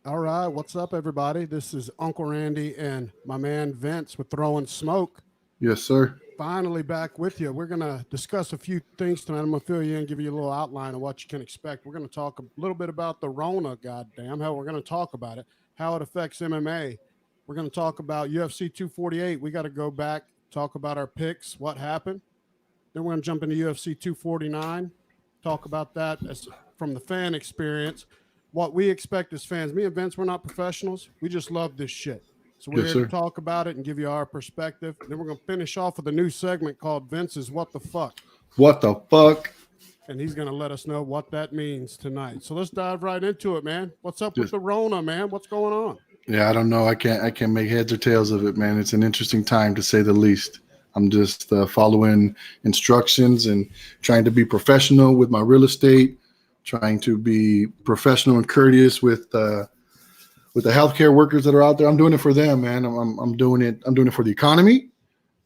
All right, what's up, everybody? This is Uncle Randy and my man Vince with Throwing Smoke. Yes, sir. Finally back with you. We're going to discuss a few things tonight. I'm going to fill you in, give you a little outline of what you can expect. We're going to talk a little bit about the Rona, goddamn. Hell, we're going to talk about it, how it affects MMA. We're going to talk about UFC 248. We got to go back, talk about our picks, what happened. Then we're going to jump into UFC 249, talk about that as from the fan experience, what we expect as fans. Me and Vince, we're not professionals. We just love this shit. So we're Yes, here to sir. talk about it and give you our perspective. Then we're going to finish off with a new segment called Vince's What the Fuck. What the fuck? And he's going to let us know what that means tonight. So let's dive right into it, man. What's up with Just the Rona, man? What's going on? yeah, I don't know. I can't make heads or tails of it, man. It's an interesting time to say the least. I'm just following instructions and trying to be professional with my real estate, trying to be professional and courteous with the healthcare workers that are out there. I'm doing it for them, man. I'm doing it. I'm doing it for the economy,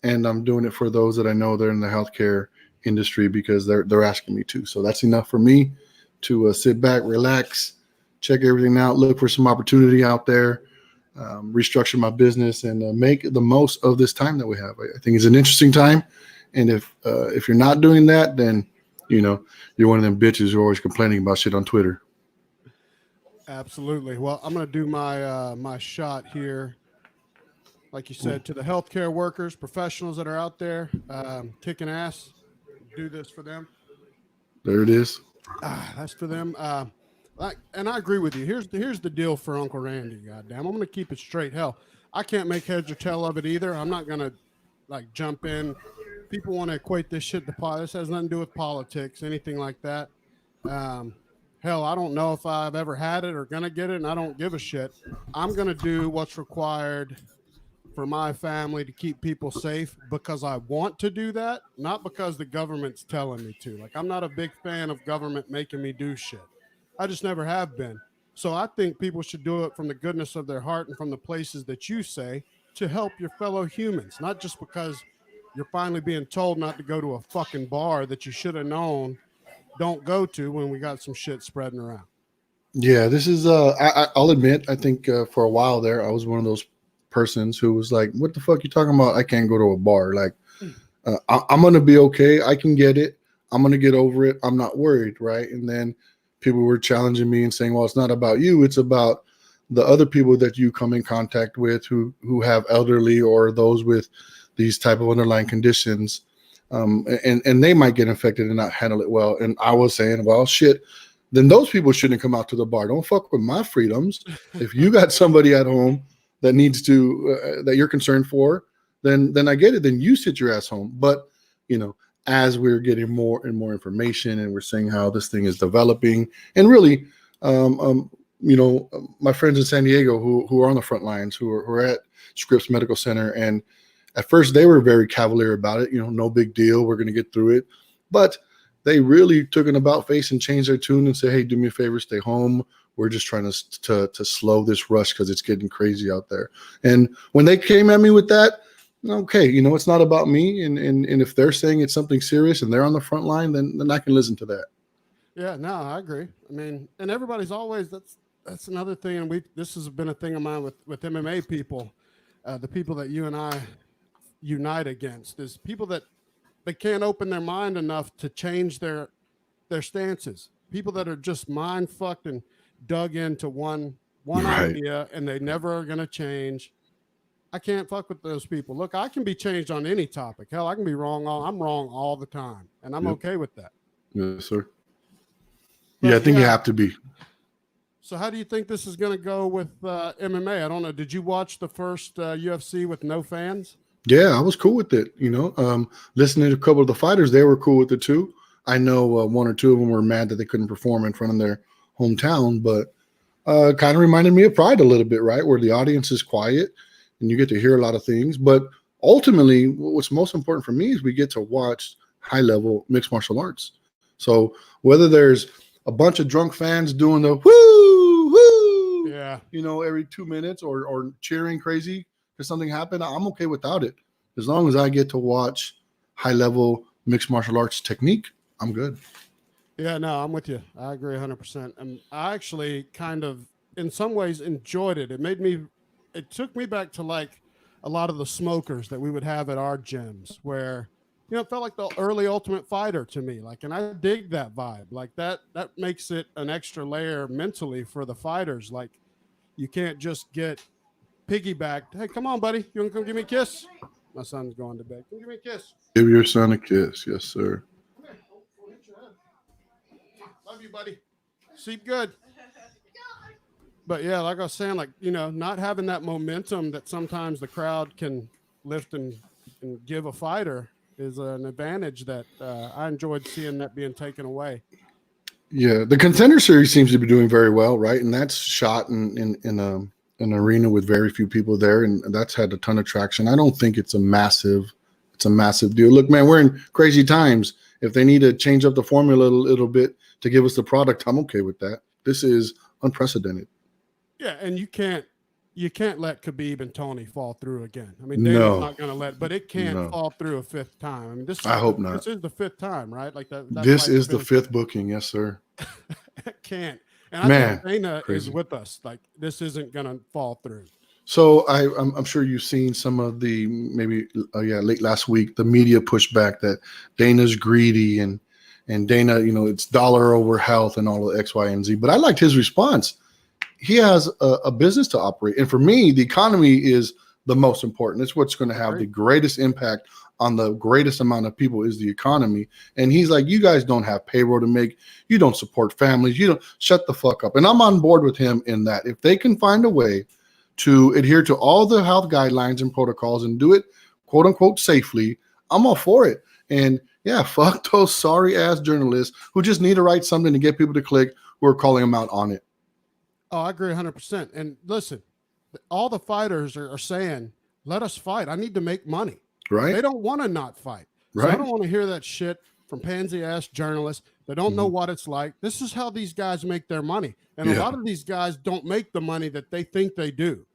and I'm doing it for those that I know they're in the healthcare industry because they're asking me to. So that's enough for me to sit back, relax, check everything out, look for some opportunity out there, restructure my business, and make the most of this time that we have. I think it's an interesting time, and if you're not doing that, then you know you're one of them bitches who are always complaining about shit on Twitter. Absolutely. Well, I'm going to do my shot here. Like you said, to the healthcare workers, professionals that are out there kicking ass, do this for them. There it is. That's for them. And I agree with you. Here's the deal for Uncle Randy. Goddamn, I'm gonna keep it straight. Hell, I can't make heads or tail of it either. I'm not gonna like jump in. People want to equate this shit to politics. This has nothing to do with politics, anything like that. Um, hell, I don't know if I've ever had it or gonna get it, and I don't give a shit. I'm gonna do what's required for my family to keep people safe because I want to do that, not because the government's telling me to. Like, I'm not a big fan of government making me do shit. I just never have been. So I think people should do it from the goodness of their heart and from the places that you say to help your fellow humans, not just because you're finally being told not to go to a fucking bar that you should have known don't go to when we got some shit spreading around. Yeah, this is. I'll admit, I think for a while there, I was one of those persons who was like, "What the fuck you talking about? I can't go to a bar. Like, I'm gonna be okay. I can get it. I'm gonna get over it. I'm not worried, right?" And then people were challenging me and saying, "Well, it's not about you. It's about the other people that you come in contact with who have elderly or those with these type of underlying conditions." And they might get infected and not handle it well. And I was saying, well, shit, then those people shouldn't come out to the bar. Don't fuck with my freedoms. If you got somebody at home that needs to that you're concerned for, then I get it. Then you sit your ass home. But you know, as we're getting more and more information, and we're seeing how this thing is developing, and really, my friends in San Diego who are on the front lines, who are at Scripps Medical Center, and at first they were very cavalier about it. You know, no big deal. We're going to get through it. But they really took an about face and changed their tune and said, "Hey, do me a favor, stay home. We're just trying to slow this rush because it's getting crazy out there." And when they came at me with that, okay, it's not about me. And if they're saying it's something serious and they're on the front line, then I can listen to that. Yeah, no, I agree. I mean, and everybody's always that's another thing, and we this has been a thing of mine with MMA people, the people that you and I unite against is people that they can't open their mind enough to change their stances. People that are just mind fucked and dug into one Right. idea and they never are gonna change. I can't fuck with those people. Look, I can be changed on any topic. Hell, I can be wrong. I'm wrong all the time, and I'm Yep. okay with that. Yes, sir. Yeah, I But think you yeah, have to be. so how do you think this is going to go with MMA? I don't know. Did you watch the first UFC with no fans? Yeah, I was cool with it. Listening to a couple of the fighters, they were cool with it too. I know one or two of them were mad that they couldn't perform in front of their hometown, but kind of reminded me of Pride a little bit, right? Where the audience is quiet and you get to hear a lot of things. But ultimately, what's most important for me is we get to watch high level mixed martial arts. So whether there's a bunch of drunk fans doing the woo, woo, Yeah. every 2 minutes or cheering crazy because something happened, I'm okay without it. As long as I get to watch high level mixed martial arts technique, I'm good. Yeah, no, I'm with you. I agree 100%. And I actually kind of in some ways enjoyed it. It took me back to like a lot of the smokers that we would have at our gyms where, it felt like the early Ultimate Fighter to me. Like, and I dig that vibe. Like that makes it an extra layer mentally for the fighters. Like, you can't just get piggybacked. Hey, come on, buddy. You want to come give me a kiss? My son's going to bed. Come give me a kiss. Give your son a kiss. Yes, sir. Come here. Oh, hit your head. Love you, buddy. Sleep good. But yeah, like I was saying, like, not having that momentum that sometimes the crowd can lift and give a fighter is an advantage that I enjoyed seeing that being taken away. Yeah, the Contender Series seems to be doing very well, right? And that's shot in an arena with very few people there, and that's had a ton of traction. I don't think it's a massive deal. Look, man, we're in crazy times. If they need to change up the formula a little bit to give us the product, I'm okay with that. This is unprecedented. Yeah, and you can't let Khabib and Tony fall through again. I mean, Dana's not going to let, but it can't fall through a fifth time. I mean, I hope not. This is the fifth time, right? Like that. This is the fifth booking, yes, sir. It can't. And I think Dana is with us. Like, this isn't going to fall through. So I'm sure you've seen some of the maybe late last week the media pushback that Dana's greedy and Dana, it's dollar over health and all of X, Y, and Z. But I liked his response. He has a business to operate, and for me, the economy is the most important. It's what's going to have the greatest impact on the greatest amount of people is the economy. And he's like, you guys don't have payroll to make. You don't support families. You don't shut the fuck up. And I'm on board with him in that. If they can find a way to adhere to all the health guidelines and protocols and do it, quote unquote, safely, I'm all for it. And yeah, fuck those sorry ass journalists who just need to write something to get people to click who are calling them out on it. Oh, I agree 100%. And listen, all the fighters are saying, let us fight. I need to make money. Right. They don't want to not fight. So right. I don't want to hear that shit from pansy ass journalists. They don't know what it's like. This is how these guys make their money. And a lot of these guys don't make the money that they think they do.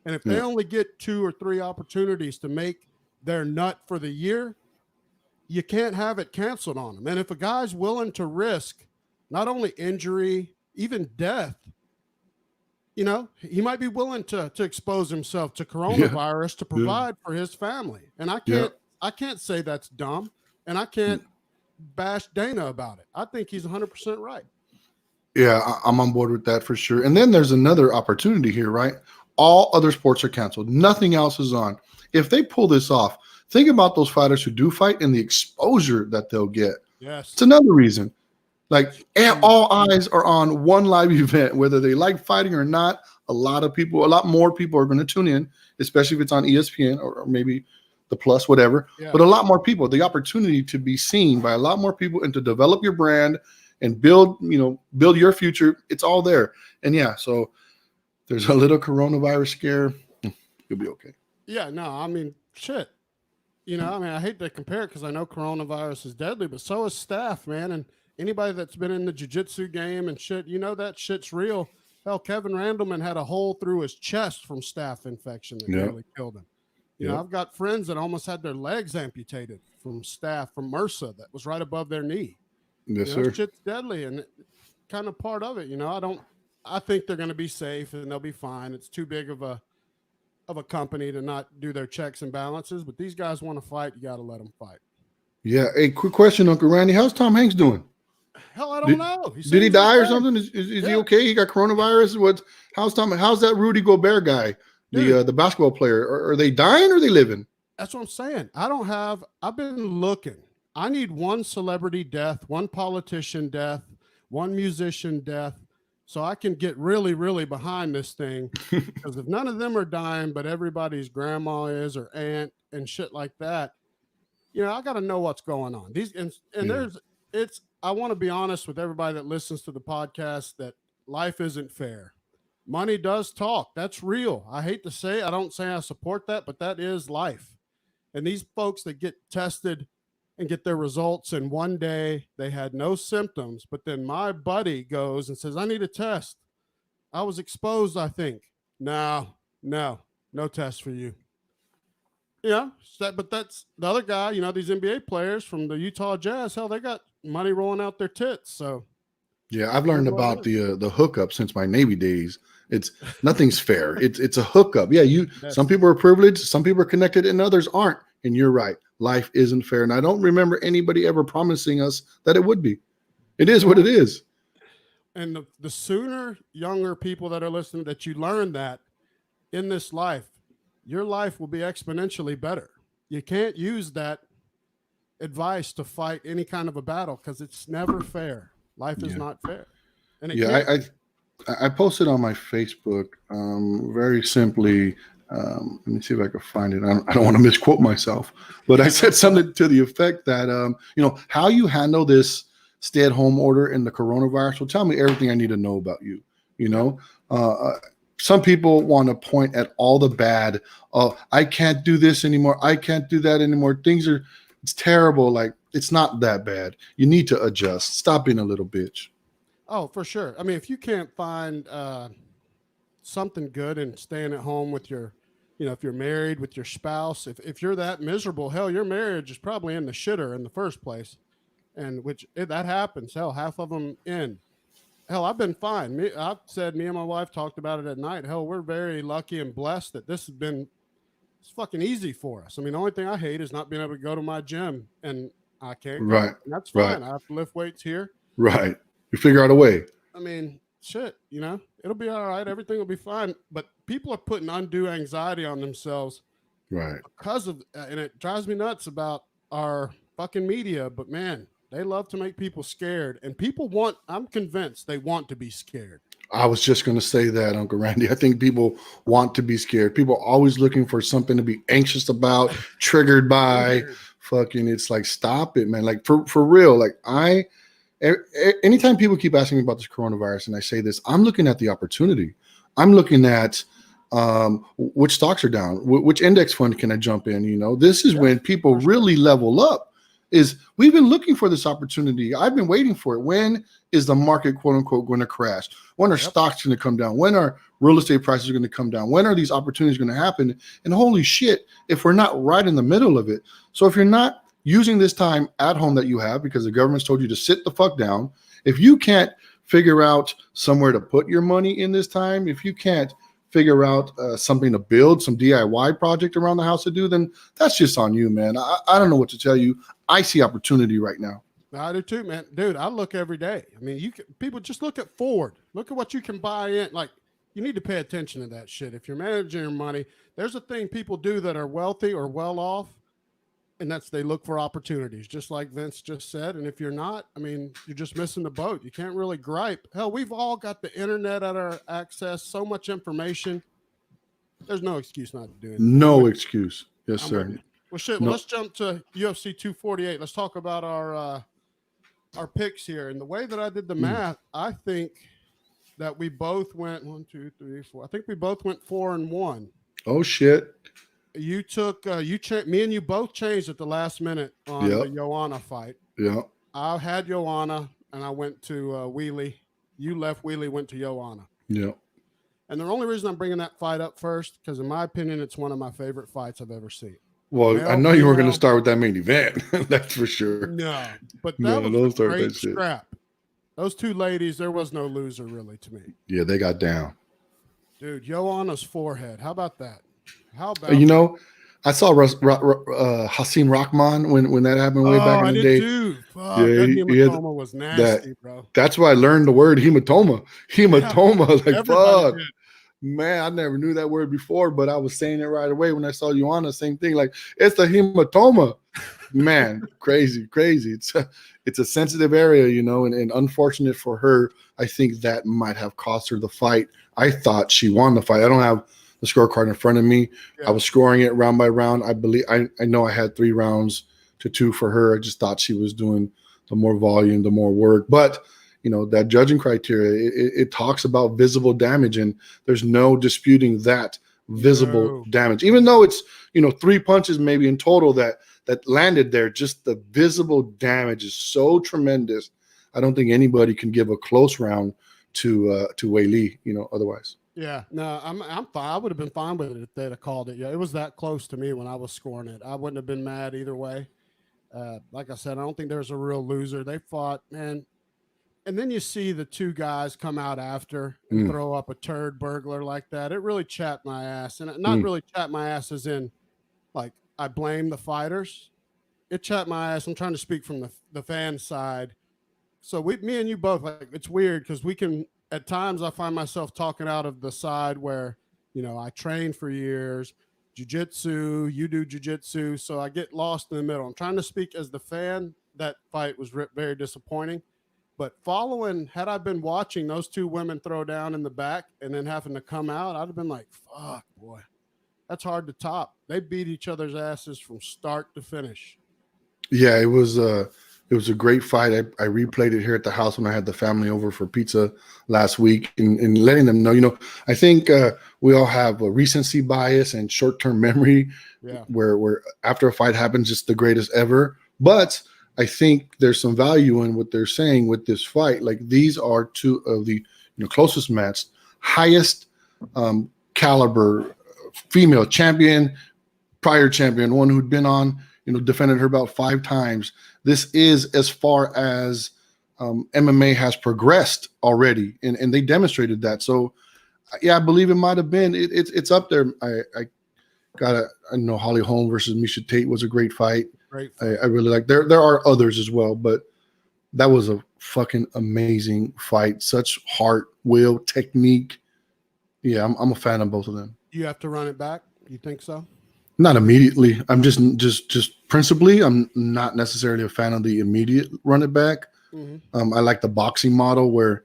And if they only get 2 or 3 opportunities to make their nut for the year, you can't have it canceled on them. And if a guy's willing to risk not only injury, even death, he might be willing to expose himself to coronavirus to provide for his family. And I can't say that's dumb, and I can't bash Dana about it. I think he's 100% right. Yeah, I'm on board with that for sure. And then there's another opportunity here, right? All other sports are canceled. Nothing else is on. If they pull this off, think about those fighters who do fight and the exposure that they'll get. Yes. It's another reason. Like, all eyes are on one live event, whether they like fighting or not. A lot more people are going to tune in, especially if it's on ESPN or maybe the Plus, whatever. Yeah. But a lot more people, the opportunity to be seen by a lot more people and to develop your brand and build your future. It's all there. And so there's a little coronavirus scare. You'll be okay. Yeah, no, I mean, shit. I hate to compare it because I know coronavirus is deadly, but so is staph, man. And anybody that's been in the jiu-jitsu game and shit, that shit's real. Hell, Kevin Randleman had a hole through his chest from staph infection that nearly killed him. I've got friends that almost had their legs amputated from staph from MRSA that was right above their knee. Yes, sir. Shit's deadly and kind of part of it. I think they're going to be safe and they'll be fine. It's too big of a company to not do their checks and balances, but these guys want to fight. You got to let them fight. Yeah. Hey, quick question, Uncle Randy. How's Tom Hanks doing? Hell, I don't know. Did he die or something? Is he okay? He got coronavirus. How's that Rudy Gobert guy, the basketball player? Are they dying or are they living? That's what I'm saying. I've been looking. I need one celebrity death, one politician death, one musician death, so I can get really, really behind this thing. Because if none of them are dying, but everybody's grandma is or aunt and shit like that, I got to know what's going on. I want to be honest with everybody that listens to the podcast that life isn't fair. Money does talk. That's real. I hate to say, I don't say I support that, but that is life. And these folks that get tested and get their results and one day they had no symptoms, but then my buddy goes and says, I need a test. I was exposed, I think. No test for you. But that's the other guy, these NBA players from the Utah Jazz, hell, they got money rolling out their tits. So yeah, I've learned about the hookup since my Navy days. It's nothing's fair. It's a hookup. Yeah, some Yes. people are privileged, some people are connected, and others aren't. And you're right. Life isn't fair. And I don't remember anybody ever promising us that it would be. It is what it No. is. And the sooner younger people that are listening that you learn that in this life, your life will be exponentially better. You can't use that advice to fight any kind of a battle because it's never fair. Life is Yeah. not fair, and it Yeah. can't be. I posted on my Facebook very simply. Let me see if I can find it. I don't want to misquote myself, but I Yeah, said no problem. something to the effect that, how you handle this stay at home order and the coronavirus will tell me everything I need to know about you. You Yep. know, uh, uh, some people want to point at all the bad. Oh, I can't do this anymore. I can't do that anymore. It's terrible. Like, it's not that bad. You need to adjust. Stop being a little bitch. Oh, for sure. I mean, if you can't find something good in staying at home with your, if you're married with your spouse, if you're that miserable, hell, your marriage is probably in the shitter in the first place. And that happens. Hell, half of them end. Hell, I've been fine. I've said me and my wife talked about it at night. Hell, we're very lucky and blessed that this has been it's fucking easy for us. I mean, the only thing I hate is not being able to go to my gym and I can't Right. go. And that's Right. fine. I have to lift weights here. Right. You figure out a way. I mean, shit, it'll be all right. Everything will be fine. But people are putting undue anxiety on themselves Right. because of, and it drives me nuts about our fucking media. But man, they love to make people scared. And I'm convinced they want to be scared. I was just going to say that, Uncle Randy. I think people want to be scared. People are always looking for something to be anxious about, triggered by. Weird. Fucking, it's like, stop it, man. Like, for real. Like, anytime people keep asking me about this coronavirus and I say this, I'm looking at the opportunity. I'm looking at which stocks are down, which index fund can I jump in? This is Yeah, when people for sure. really level up. Is we've been looking for this opportunity. I've been waiting for it. When is the market, quote unquote, going to crash? When are Yep. stocks going to come down? When are real estate prices going to come down? When are these opportunities going to happen? And holy shit, if we're not right in the middle of it. So if you're not using this time at home that you have because the government's told you to sit the fuck down, if you can't figure out somewhere to put your money in this time, if you can't figure out something to build, some DIY project around the house to do, then that's just on you, man. I don't know what to tell you. I see opportunity right now. I do too, man. Dude, I look every day. I mean, people just look at Ford. Look at what you can buy in. Like, you need to pay attention to that shit. If you're managing your money, there's a thing people do that are wealthy or well off, and that's they look for opportunities, just like Vince just said. And if you're not, I mean, you're just missing the boat. You can't really gripe. Hell, we've all got the internet at our access, so much information. There's no excuse not to do anything. No excuse. Yes, I'm with sir. you. Well, shit. Well, No. let's jump to UFC 248. Let's talk about our picks here. And the way that I did the Mm. math, I think that we both went 1, 2, 3, 4. I think we both went 4-1. Oh shit. You took me and you both changed at the last minute on the Yep. Joanna fight. Yep. I had Joanna and I went to Wheelie. You left Wheelie, went to Joanna. Yep. And the only reason I'm bringing that fight up first, because in my opinion, it's one of my favorite fights I've ever seen. Well, I Male, know you were going to female, start with that main event. That's for sure. no, but that No, was a don't start great that shit. scrap. Those two ladies, there was no loser really to me. Yeah, they got down. Dude, Joanna's forehead. How about that? How about You that? know, I saw Hasim Rahman when that happened way Oh, back in I the did day. too. Fuck, Yeah, that he had hematoma was that. nasty, bro. That's why I learned the word hematoma. Yeah, Hematoma. Like, everybody fuck. did. Man, I never knew that word before, but I was saying it right away when I saw you on the same thing. Like, it's the hematoma. Man, crazy, crazy. It's a sensitive area, and unfortunate for her. I think that might have cost her the fight. I thought she won the fight. I don't have the scorecard in front of me. I Yeah, was scoring it round by round. I know I had 3-2 for her. I just thought she was doing the more volume, the more work. But that judging criteria, it talks about visible damage, and there's no disputing that visible no. damage. Even though it's 3 punches maybe in total that landed there, just the visible damage is so tremendous. I don't think anybody can give a close round to Wei Li, otherwise. Yeah, no, I'm fine. I would have been fine with it if they'd have called it. Yeah, it was that close to me when I was scoring it. I wouldn't have been mad either way. Like I said, I don't think there's a real loser. They fought, man. and then you see the two guys come out after and Mm, throw up a turd burglar like that. It really chapped my ass, and not mm. really chapped my ass as in like I blame the fighters. It chapped my ass. I'm trying to speak from the fan side. So me and you both, like, it's weird because we can at times I find myself talking out of the side where, I trained for years, jujitsu, you do jujitsu, so I get lost in the middle. I'm trying to speak as the fan. That fight was very disappointing. But following, had I been watching those two women throw down in the back and then having to come out, I'd have been like, fuck, boy, that's hard to top. They beat each other's asses from start to finish. Yeah, it was a great fight. I replayed it here at the house when I had the family over for pizza last week, and letting them know. I think we all have a recency bias and short term memory, Yeah. where after a fight happens, it's the greatest ever. But I think there's some value in what they're saying with this fight. Like, these are two of the closest matched, highest caliber female champion, prior champion, one who'd been on, defended her belt 5 times. This is as far as MMA has progressed already, and they demonstrated that. So, yeah, I believe it might have been. It's up there. I know Holly Holm versus Misha Tate was a great fight. Great I, fight. I really like. There are others as well, but that was a fucking amazing fight. Such heart, will, technique. Yeah, I'm a fan of both of them. You have to run it back. You think so? Not immediately. I'm just principally. I'm not necessarily a fan of the immediate run it back. I like the boxing model where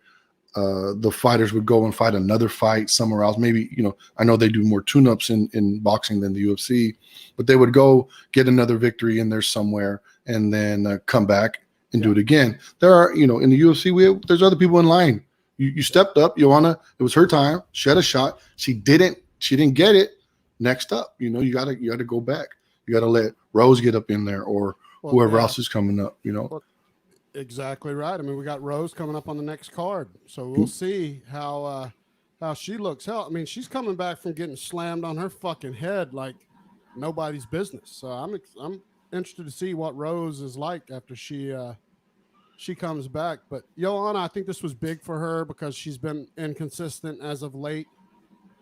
the fighters would go and fight another fight somewhere else. Maybe I know they do more tune-ups in boxing than the UFC, but they would go get another victory in there somewhere and then come back and do it again. There are in the UFC there's other people in line. You stepped up, Joanna. It was her time. She had a shot. She didn't get it. Next up, you gotta go back. You gotta let Rose get up in there or whoever else is coming up. Well, exactly right. I mean, we got Rose coming up on the next card, so we'll see how she looks. Hell, I mean, she's coming back from getting slammed on her fucking head like nobody's business. So I'm interested to see what Rose is like after she comes back. But Joanna, I think this was big for her because she's been inconsistent as of late.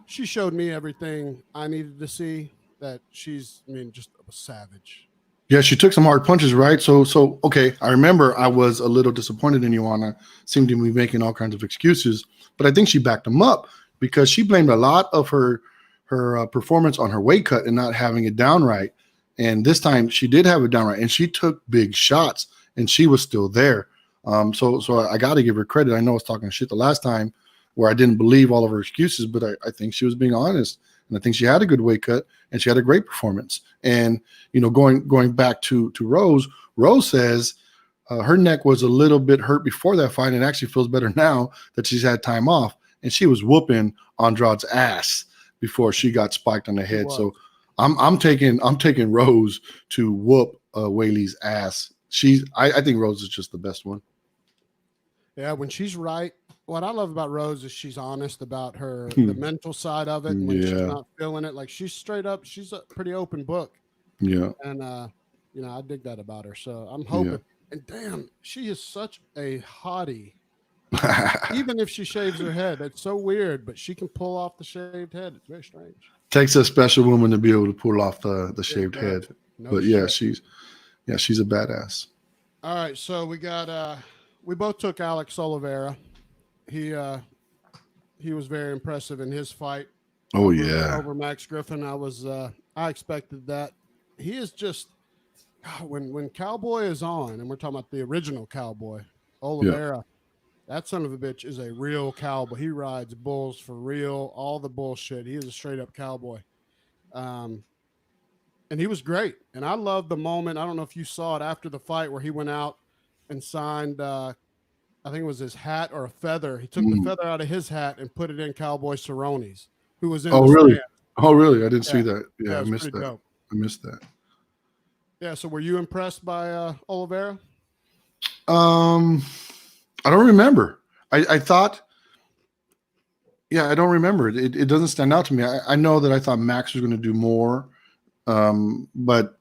She showed me everything I needed to see. That she's, just a savage. Yeah, she took some hard punches, right? So okay, I remember I was a little disappointed in Joanna. Seemed to be making all kinds of excuses, but I think she backed them up because she blamed a lot of her performance on her weight cut and not having it down right. And this time she did have it down right, and she took big shots, and she was still there. So I got to give her credit. I know I was talking shit the last time where I didn't believe all of her excuses, but I think she was being honest, and I think she had a good weight cut, and she had a great performance. And going back to Rose says her neck was a little bit hurt before that fight, and actually feels better now that she's had time off. And she was whooping Andrade's ass before she got spiked on the head. So I'm taking Rose to whoop Weili's ass. I think Rose is just the best one. Yeah, when she's right. What I love about Rose is she's honest about the mental side of it. When she's not feeling it, like she's straight up, she's a pretty open book. Yeah. And I dig that about her. So I'm hoping. Yeah. And damn, she is such a hottie. Even if she shaves her head, it's so weird, but she can pull off the shaved head. It's very strange. Takes a special woman to be able to pull off the shaved head. No but shit. she's a badass. All right, so we got we both took Alex Oliveira. He was very impressive in his fight. Over Max Griffin. I expected that. He is just when Cowboy is on, and we're talking about the original Cowboy, Oliveira, that son of a bitch is a real cowboy. He rides bulls for real, all the bullshit. He is a straight up cowboy. And he was great. And I love the moment. I don't know if you saw it after the fight where he went out and signed I think it was his hat or a feather. He took the feather out of his hat and put it in Cowboy Cerrone's, who was in the really? stand. Oh, really? I didn't see that. Yeah, I missed that. Dope. I missed that. Yeah, so were you impressed by Oliveira? I don't remember. I thought, I don't remember. It doesn't stand out to me. I know that I thought Max was going to do more, but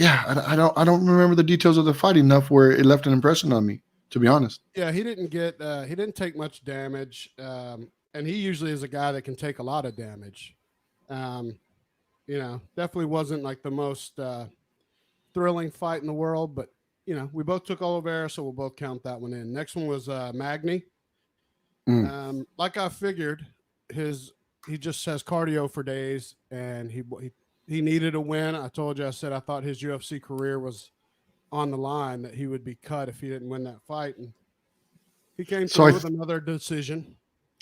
I don't remember the details of the fight enough where it left an impression on me. to be honest. Yeah, he didn't take much damage, and he usually is a guy that can take a lot of damage. Um, definitely wasn't like the most thrilling fight in the world, but we both took Oliveira, so we'll both count that one in. Next one was Magny. Mm. Like I figured, his he just has cardio for days, and he needed a win. I told you, I said I thought his UFC career was on the line, that he would be cut if he didn't win that fight, and he came So through with another decision.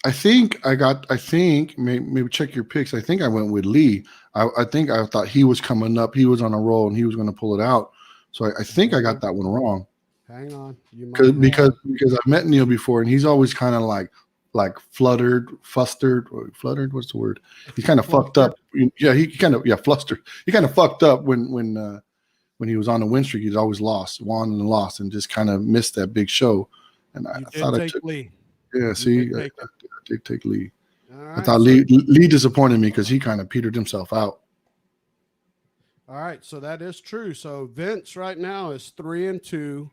I think maybe check your picks. I think I went with Lee. I think I thought he was coming up. He was on a roll and he was going to pull it out. So I think I got that one wrong. Hang on, you might because I've met Neil before and he's always kind of like fluttered. What's the word? He's kind of fucked up. Yeah, flustered. He kind of fucked up when he was on the win streak. He's always won and lost, and just kind of missed that big show. And I thought I took Lee. Yeah, see, I did take Lee. Right, I thought Lee disappointed me because he kind of petered himself out. All right, so that is true. So Vince right now is 3-2.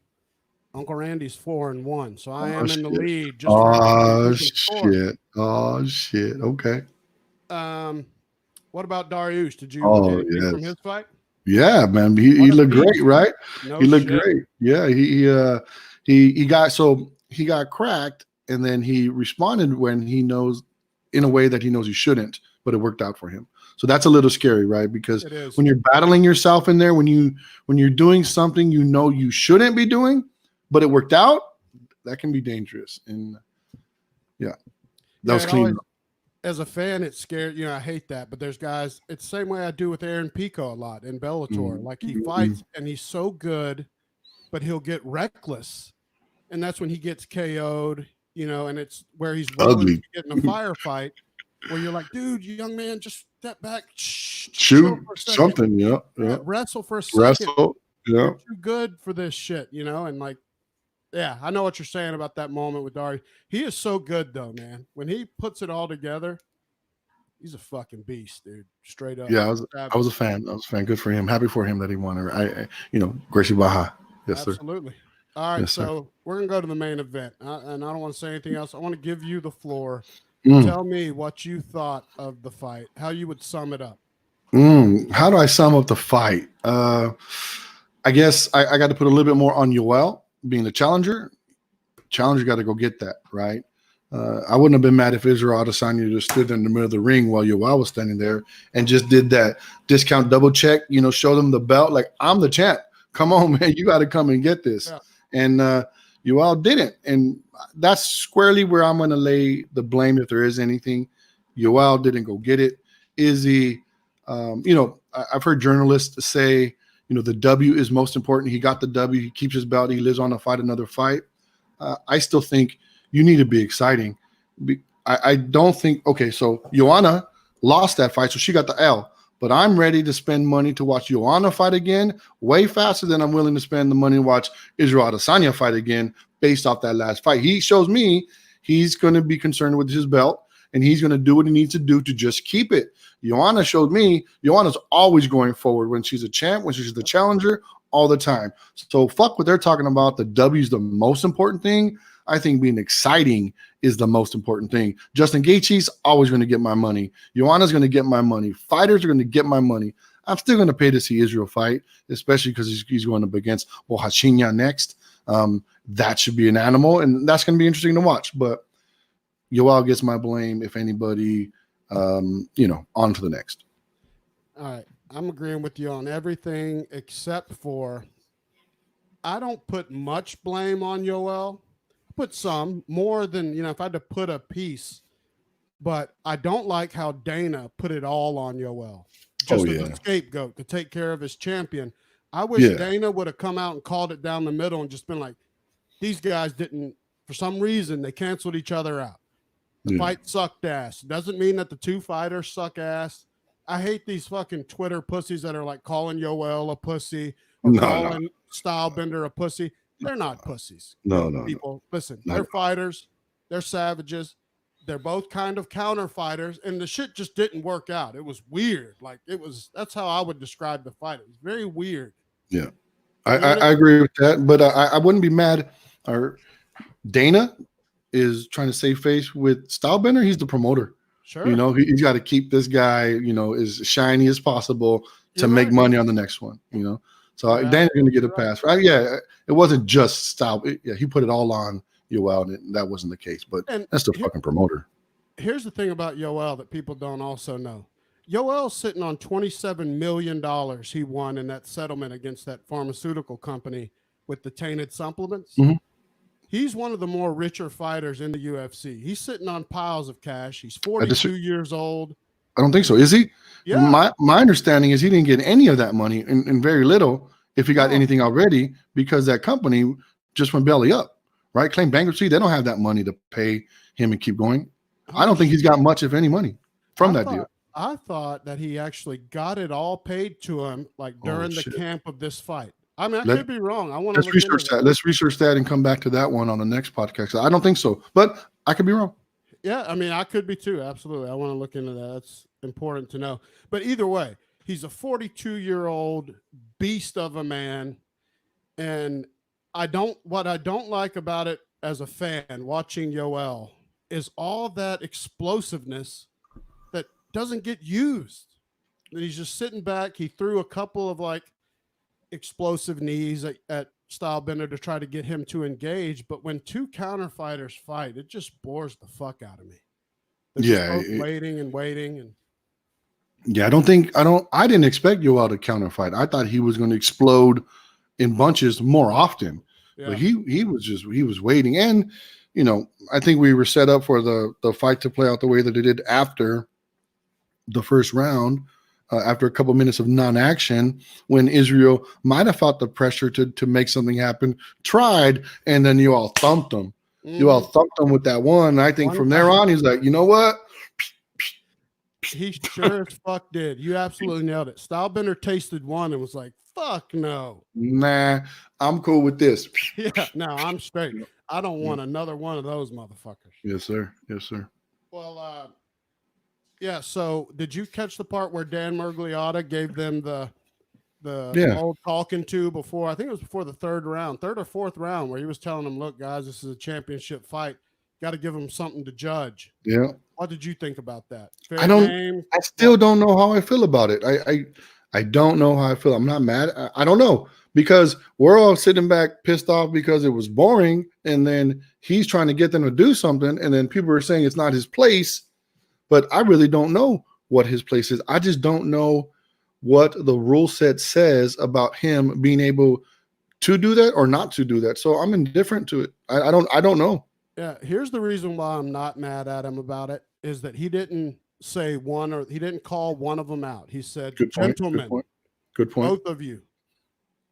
Uncle Randy's 4-1. So I am in the lead. Oh shit. Okay. What about Dariush? Did you get anything from his fight? Yeah, man. He looked great, right? No, he looked great. Yeah, he got cracked. And then he responded when he knows, in a way that he knows he shouldn't, but it worked out for him. So that's a little scary, right? Because when you're battling yourself in there, when you're doing something you shouldn't be doing, but it worked out, that can be dangerous. And that was clean. As a fan, it's scared. I hate that. But there's guys. It's the same way I do with Aaron Pico a lot in Bellator. Mm-hmm. Like he fights and he's so good, but he'll get reckless, and that's when he gets KO'd. And it's where he's willing to get in a firefight where you're like, dude, you young man, just step back, shoot something, wrestle for a second. Wrestle, yeah. You're too good for this shit, and like, yeah, I know what you're saying about that moment with Dari. He is so good though, man. When he puts it all together, he's a fucking beast, dude. Straight up. Yeah, I was a fan. Good for him. Happy for him that he won. Gracie Baja. Yes, sir. Absolutely. All right, so we're going to go to the main event, and I don't want to say anything else. I want to give you the floor. Tell me what you thought of the fight, how you would sum it up. How do I sum up the fight? I guess I got to put a little bit more on Yoel being the challenger. Challenger got to go get that, right? I wouldn't have been mad if Israel Adesanya just stood in the middle of the ring while Yoel was standing there and just did that discount double check, show them the belt. Like, I'm the champ. Come on, man. You got to come and get this. Yeah. And Yoel didn't. And that's squarely where I'm going to lay the blame if there is anything. Yoel didn't go get it. Izzy, I've heard journalists say, the W is most important. He got the W. He keeps his belt. He lives on to fight another fight. I still think you need to be exciting. I don't think – okay, so Joanna lost that fight, so she got the L. But I'm ready to spend money to watch Joanna fight again way faster than I'm willing to spend the money to watch Israel Adesanya fight again based off that last fight. He shows me he's going to be concerned with his belt, and he's going to do what he needs to do to just keep it. Joanna showed me Joanna's always going forward when she's a champ, when she's the challenger, all the time. So fuck what they're talking about. The W is the most important thing. I think being exciting is the most important thing. Justin Gaethje's always going to get my money. Joanna's going to get my money. Fighters are going to get my money. I'm still going to pay to see Israel fight, especially because he's going up against Hashinya next. That should be an animal, and that's going to be interesting to watch. But Yoel gets my blame, if anybody, on to the next. All right. I'm agreeing with you on everything except for I don't put much blame on Yoel. Put some more than if I had to put a piece, but I don't like how Dana put it all on Yoel just as a scapegoat to take care of his champion. I wish Dana would have come out and called it down the middle and just been like, these guys didn't, for some reason, they canceled each other out. The fight sucked ass. Doesn't mean that the two fighters suck ass. I hate these fucking Twitter pussies that are like calling Yoel a pussy or calling Stylebender a pussy. They're not pussies. No. People, listen, they're fighters. They're savages. They're both kind of counter fighters, and the shit just didn't work out. It was weird. Like that's how I would describe the fight. It was very weird. Yeah, I agree with that, but I wouldn't be mad. or Dana is trying to save face with Stylebender. He's the promoter. Sure. You know, he's got to keep this guy, you know, as shiny as possible to You're make right. money on the next one. You know, so You're Dana's going to get a absolutely right. pass. Right? Yeah, it wasn't just Style. Yeah, he put it all on Yoel, and that wasn't the case. But And that's the fucking promoter. here's the thing about Yoel that people don't also know. Yoel's sitting on $27 million he won in that settlement against that pharmaceutical company with the tainted supplements. Mhm. He's one of the more richer fighters in the UFC. He's sitting on piles of cash. He's I, dis- 42 years old. I don't think so. Is he? Yeah. My understanding is he didn't get any of that money, and very little, if he got No. anything already, because that company just went belly up. Right? Claim bankruptcy. They don't have that money to pay him and keep going. I don't think he's got much, if any, money from that deal. I thought that he actually got it all paid to him like during the shit. camp of this fight. I mean, I Let- could be wrong. I want to Let's research that. Let's research that and come back to that one on the next podcast. I don't think so, but I could be wrong. Yeah, I mean, I could be too. Absolutely. I want to look into that. That's important to know. But either way, he's a 42-year-old beast of a man. And what I don't like about it as a fan watching Yoel is all that explosiveness that doesn't get used. And he's just sitting back. He threw a couple of like explosive knees at Stylebender to try to get him to engage. But when two counter fighters fight, it just bores the fuck out of me. They're just both waiting and waiting. And yeah, I didn't expect Yoel to counter fight. I thought he was going to explode in bunches more often. yeah. But he was waiting. And, you know, I think we were set up for the fight to play out the way that it did after the first round. After a couple of minutes of non-action, when Israel might have felt the pressure to make something happen, tried, and then you all thumped him. You all thumped him with that one. I think from there on, he's like, you know what? He sure as fuck did. You absolutely nailed it. Stylebender tasted one and was like, fuck no. Nah, I'm cool with this. Yeah, no, I'm straight. I don't want another one of those motherfuckers. Yes, sir. Yes, sir. Well, yeah, so did you catch the part where Dan Murgliata gave them the old talking to before? I think it was before the third or fourth round, where he was telling them, look, guys, this is a championship fight. Got to give them something to judge. Yeah. What did you think about that? I still don't know how I feel about it. I don't know how I feel. I'm not mad. I don't know, because we're all sitting back pissed off because it was boring, and then he's trying to get them to do something, and then people are saying it's not his place. But I really don't know what his place is. I just don't know what the rule set says about him being able to do that or not to do that. So I'm indifferent to it. I don't know. Yeah, here's the reason why I'm not mad at him about it is that he didn't say one, or he didn't call one of them out. He said, gentlemen, good point. Both of you,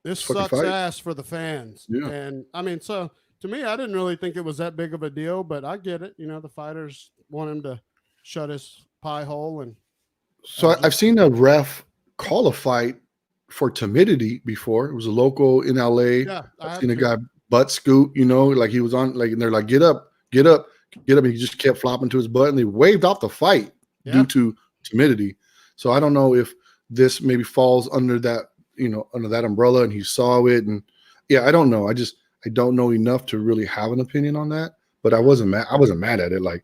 this sucks ass for the fans. Yeah. And I mean, so to me, I didn't really think it was that big of a deal, but I get it. You know, the fighters want him to shut his pie hole. And so I've seen a ref call a fight for timidity before. It was a local in LA. Yeah, I've seen a guy butt scoot, you know, like he was on, like, and they're like, get up. And he just kept flopping to his butt, and they waved off the fight due to timidity. So I don't know if this maybe falls under that, you know, under that umbrella, and he saw it. And yeah, I don't know. I don't know enough to really have an opinion on that, but I wasn't mad at it. Like,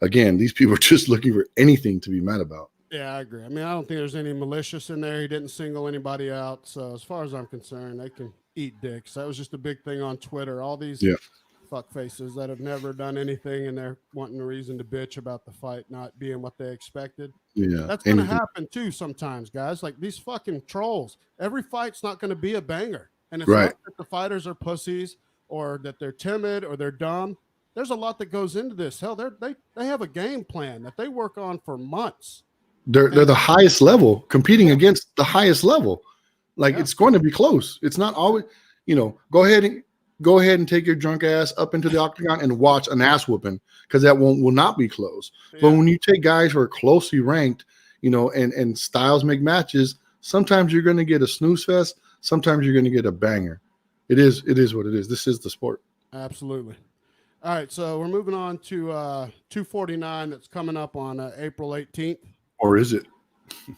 again, these people are just looking for anything to be mad about. Yeah, I agree. I mean, I don't think there's any malicious in there. He didn't single anybody out. So as far as I'm concerned, they can eat dicks. That was just a big thing on Twitter. All these fuck faces that have never done anything, and they're wanting a reason to bitch about the fight not being what they expected. Yeah. That's going to happen too sometimes, guys. Like these fucking trolls. Every fight's not going to be a banger. And it's not that the fighters are pussies or that they're timid or they're dumb. There's a lot that goes into this. Hell, they have a game plan that they work on for months. They're the highest level, competing against the highest level. Like it's going to be close. It's not always, you know, go ahead and take your drunk ass up into the octagon and watch an ass whooping, because that will not be close. Yeah. But when you take guys who are closely ranked, you know, and styles make matches, sometimes you're going to get a snooze fest. Sometimes you're going to get a banger. It is what it is. This is the sport. Absolutely. All right, so we're moving on to 249 that's coming up on April 18th. Or is it?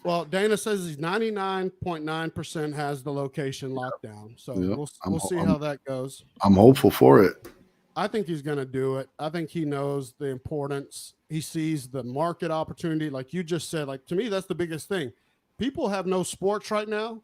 Well, Dana says he's 99.9% has the location locked down. So we'll see how that goes. I'm hopeful for it. I think he's going to do it. I think he knows the importance. He sees the market opportunity. Like you just said, like to me, that's the biggest thing. People have no sports right now.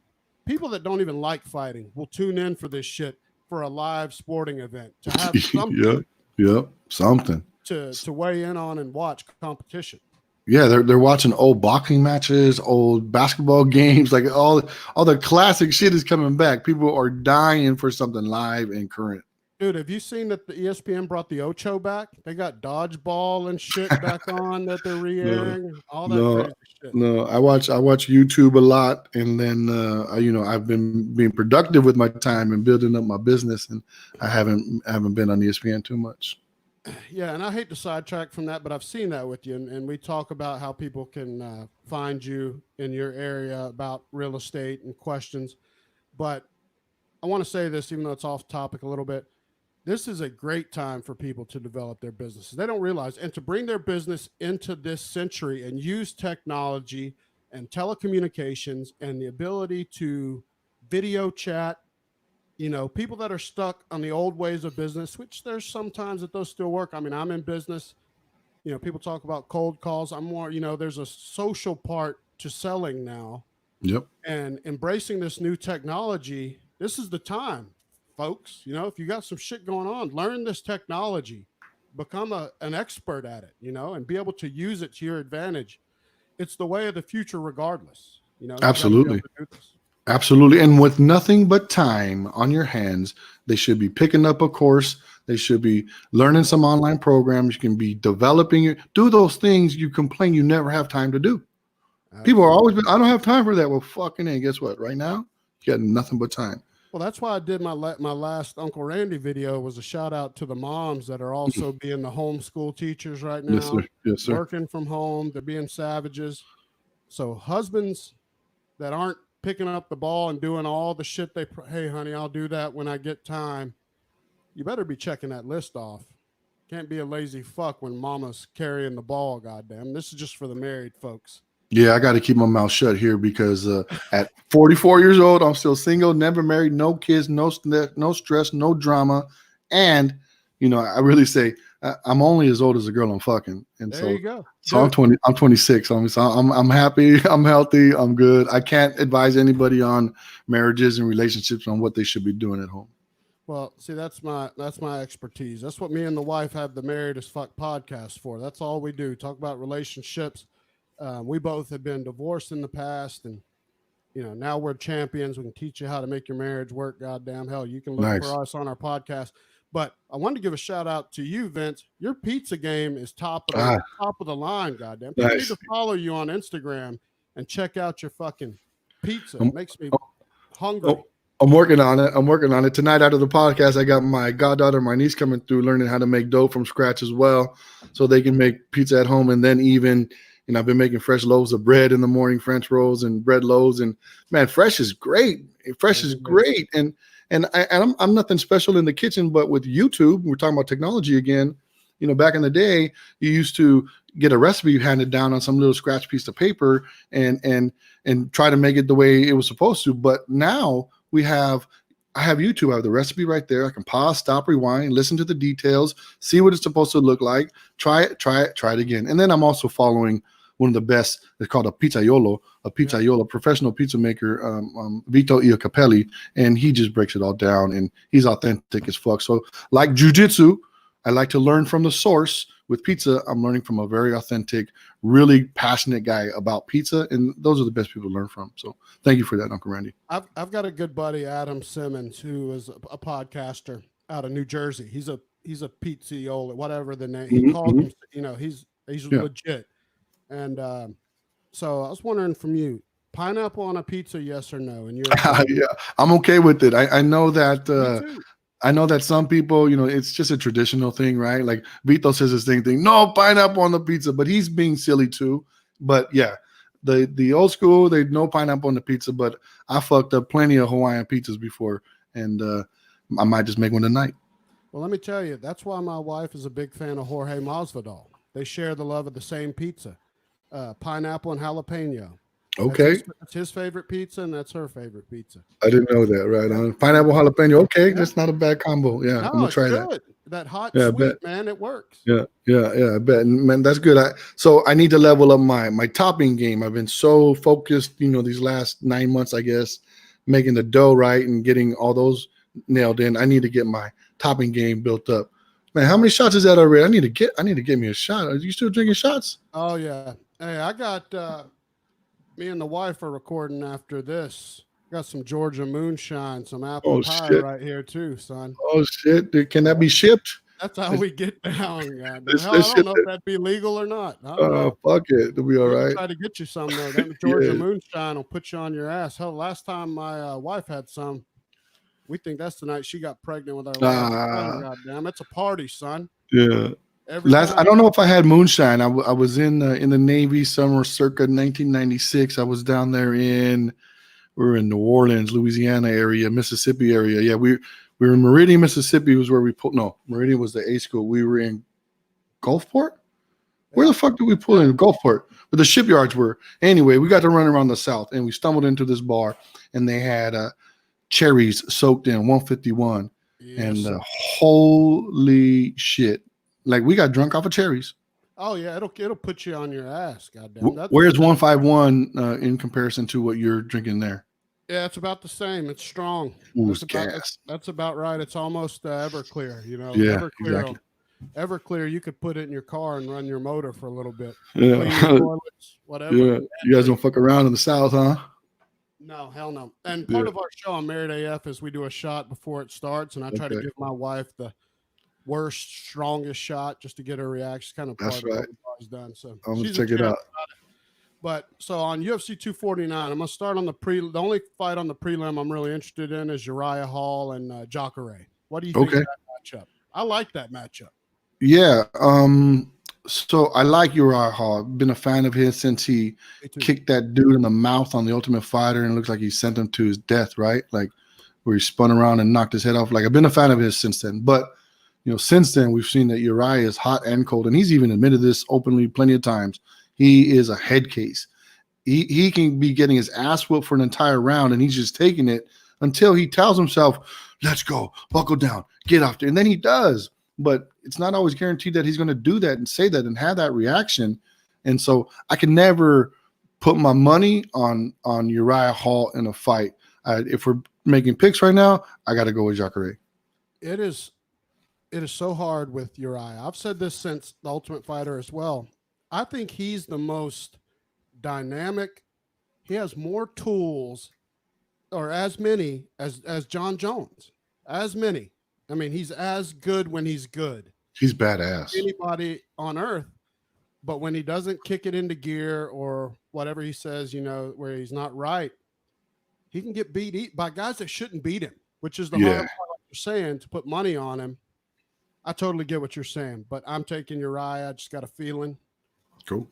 People that don't even like fighting will tune in for this shit for a live sporting event to have Yeah, something yeah, something. to weigh in on and watch competition. Yeah, they're watching old boxing matches, old basketball games, like all the classic shit is coming back. People are dying for something live and current. Dude, have you seen that the ESPN brought the Ocho back? They got dodgeball and shit back on that they're No, re-airing, all that no, crazy shit. no. I watch YouTube a lot, and then I've been being productive with my time and building up my business, and I haven't been on ESPN too much. Yeah, and I hate to sidetrack from that, but I've seen that with you, and we talk about how people can find you in your area about real estate and questions. But I want to say this, even though it's off topic a little bit. This is a great time for people to develop their businesses. They don't realize, and to bring their business into this century and use technology and telecommunications and the ability to video chat. People that are stuck on the old ways of business, which there's sometimes that those still work. I mean, I'm in business. People talk about cold calls. I'm more, there's a social part to selling now, Yep, and embracing this new technology. This is the time, folks. If you got some shit going on, learn this technology, become an expert at it, and be able to use it to your advantage. It's the way of the future regardless. You got to be able absolutely. to do this. Absolutely. And with nothing but time on your hands, they should be picking up a course. They should be learning some online programs. You can be developing it. Do those things you complain you never have time to do. People are Absolutely. always, I don't have time for that. Well, fucking A, guess what? Right now, you got nothing but time. Well, that's why I did my last Uncle Randy video was a shout out to the moms that are also being the homeschool teachers right Yes, sir. now, Yes, sir. working from home. They're being savages. So husbands that aren't picking up the ball and doing all the shit hey honey, I'll do that when I get time. You better be checking that list off. Can't be a lazy fuck when mama's carrying the ball, goddamn. This is just for the married folks. Yeah, I got to keep my mouth shut here because at 44 years old, I'm still single, never married, no kids, no stress, no drama. And, I really say I'm only as old as the girl I'm fucking. And There you go. so I'm 20, I'm 26. I'm happy. I'm healthy. I'm good. I can't advise anybody on marriages and relationships on what they should be doing at home. Well, see, that's my expertise. That's what me and the wife have the Married as Fuck podcast for. That's all we do. Talk about relationships. We both have been divorced in the past, and now we're champions. We can teach you how to make your marriage work. Goddamn hell, you can look Nice. for us on our podcast. But I wanted to give a shout out to you, Vince. Your pizza game is top of the line. Goddamn, people Nice. need to follow you on Instagram and check out your fucking pizza. Um, It makes me hungry. Oh, I'm working on it. Tonight, out of the podcast, I got my goddaughter, my niece coming through, learning how to make dough from scratch as well, so they can make pizza at home. And then even, I've been making fresh loaves of bread in the morning, French rolls and bread loaves. And man, fresh is great. Fresh is great. And I'm nothing special in the kitchen, but with YouTube, we're talking about technology again. Back in the day, you used to get a recipe handed down on some little scratch piece of paper and try to make it the way it was supposed to. But now I have YouTube. I have the recipe right there. I can pause, stop, rewind, listen to the details, see what it's supposed to look like, try it again. And then I'm also following one of the best. It's called a pizzaiolo, professional pizza maker, Vito Iacopelli, and he just breaks it all down, and he's authentic as fuck. So like jujitsu, I like to learn from the source. With pizza, I'm learning from a very authentic, really passionate guy about pizza, and those are the best people to learn from. So thank you for that, Uncle Randy. I've got a good buddy, Adam Simmons, who is a podcaster out of New Jersey. He's a pizzaiola, whatever the name he called him. He's legit. And so I was wondering from you, pineapple on a pizza, yes or no? And Yeah, I'm okay with it. I know that. I know that some people, it's just a traditional thing, right? Like Vito says this thing, no pineapple on the pizza, but he's being silly too. But yeah, the old school, they no pineapple on the pizza, but I fucked up plenty of Hawaiian pizzas before, and I might just make one tonight. Well, let me tell you, that's why my wife is a big fan of Jorge Masvidal. They share the love of the same pizza, pineapple and jalapeno. Okay. That's his favorite pizza, and that's her favorite pizza. I didn't know that. Right on. Pineapple jalapeno. Okay, that's not a bad combo. Yeah, I'm No, gonna it's try that. good. That hot Yeah, I bet. sweet, man, it works. Yeah. I bet. And man, that's good. So I need to level up my topping game. I've been so focused, these last 9 months, I guess, making the dough right and getting all those nailed in. I need to get my topping game built up. Man, how many shots is that already? I need to get me a shot. Are you still drinking shots? Oh yeah. Hey, I got me and the wife are recording after this. Got some Georgia moonshine, some apple Oh pie shit. right here too, son. Oh shit. Dude, can that Yeah. be shipped? That's how Let's, we get down. Goddamn. let's, Hell, I let's don't ship know if it. that'd be legal or not. I don't know. Fuck it. It'll be all We can right. try to get you some though. That Georgia Yeah. moonshine will put you on your ass. Hell, last time my wife had some, we think that's the night she got pregnant with our last son. Uh, Goddamn, it's a party, son. yeah. Every I time. don't know if I had moonshine. I was in the Navy summer circa 1996. I was down there we were in New Orleans, Louisiana area, Mississippi area. Yeah, we were in Meridian, Mississippi was where we pulled. No, Meridian was the A school. We were in Gulfport. Where Yeah, the fuck did we pull yeah, in? Gulfport, where the shipyards were. Anyway, we got to run around the south, and we stumbled into this bar, and they had cherries soaked in 151, yes, and sir. holy shit, like we got drunk off of cherries. Oh yeah, it'll put you on your ass. Goddamn, that's Where's 151 in comparison to what you're drinking there? yeah, it's about the same. It's strong. Ooh, That's it's about gas. that's about right. It's almost Everclear. Yeah, Everclear. exactly. Everclear, you could put it in your car and run your motor for a little bit, Yeah, clean your toilets, whatever. yeah. You guys don't fuck around in the South, huh? No, hell no. And part Yeah. of our show on Married AF is we do a shot before it starts, and I try to Okay, give my wife the worst, strongest shot just to get her reaction. It's kind of that's part of what right. we've always done. So I'm gonna she's a check it champ. out. But so on UFC 249, I'm gonna start on the only fight on the prelim I'm really interested in is Uriah Hall and Jacare. What do you think of Okay. that matchup? I like that matchup. Yeah. So I like Uriah Hall. Been a fan of his since he Me too. kicked that dude in the mouth on the Ultimate Fighter, and it looks like he sent him to his death. Right, like where he spun around and knocked his head off. Like I've been a fan of his since then. But since then we've seen that Uriah is hot and cold, and he's even admitted this openly plenty of times. He is a head case. He can be getting his ass whooped for an entire round, and he's just taking it until he tells himself, "Let's go, buckle down, get off there," and then he does. But it's not always guaranteed that he's going to do that and say that and have that reaction. And so I can never put my money on Uriah Hall in a fight. If we're making picks right now, I got to go with Jacare. It is so hard with Uriah. I've said this since the Ultimate Fighter as well. I think he's the most dynamic. He has more tools, or as many as John Jones. As many. I mean, he's as good when he's good. He's badass. Anybody on earth, but when he doesn't kick it into gear or whatever he says, where he's not right, he can get beat by guys that shouldn't beat him, which is the hard Yeah, part of what you're saying, to put money on him. I totally get what you're saying, but I'm taking Uriah. I just got a feeling. cool.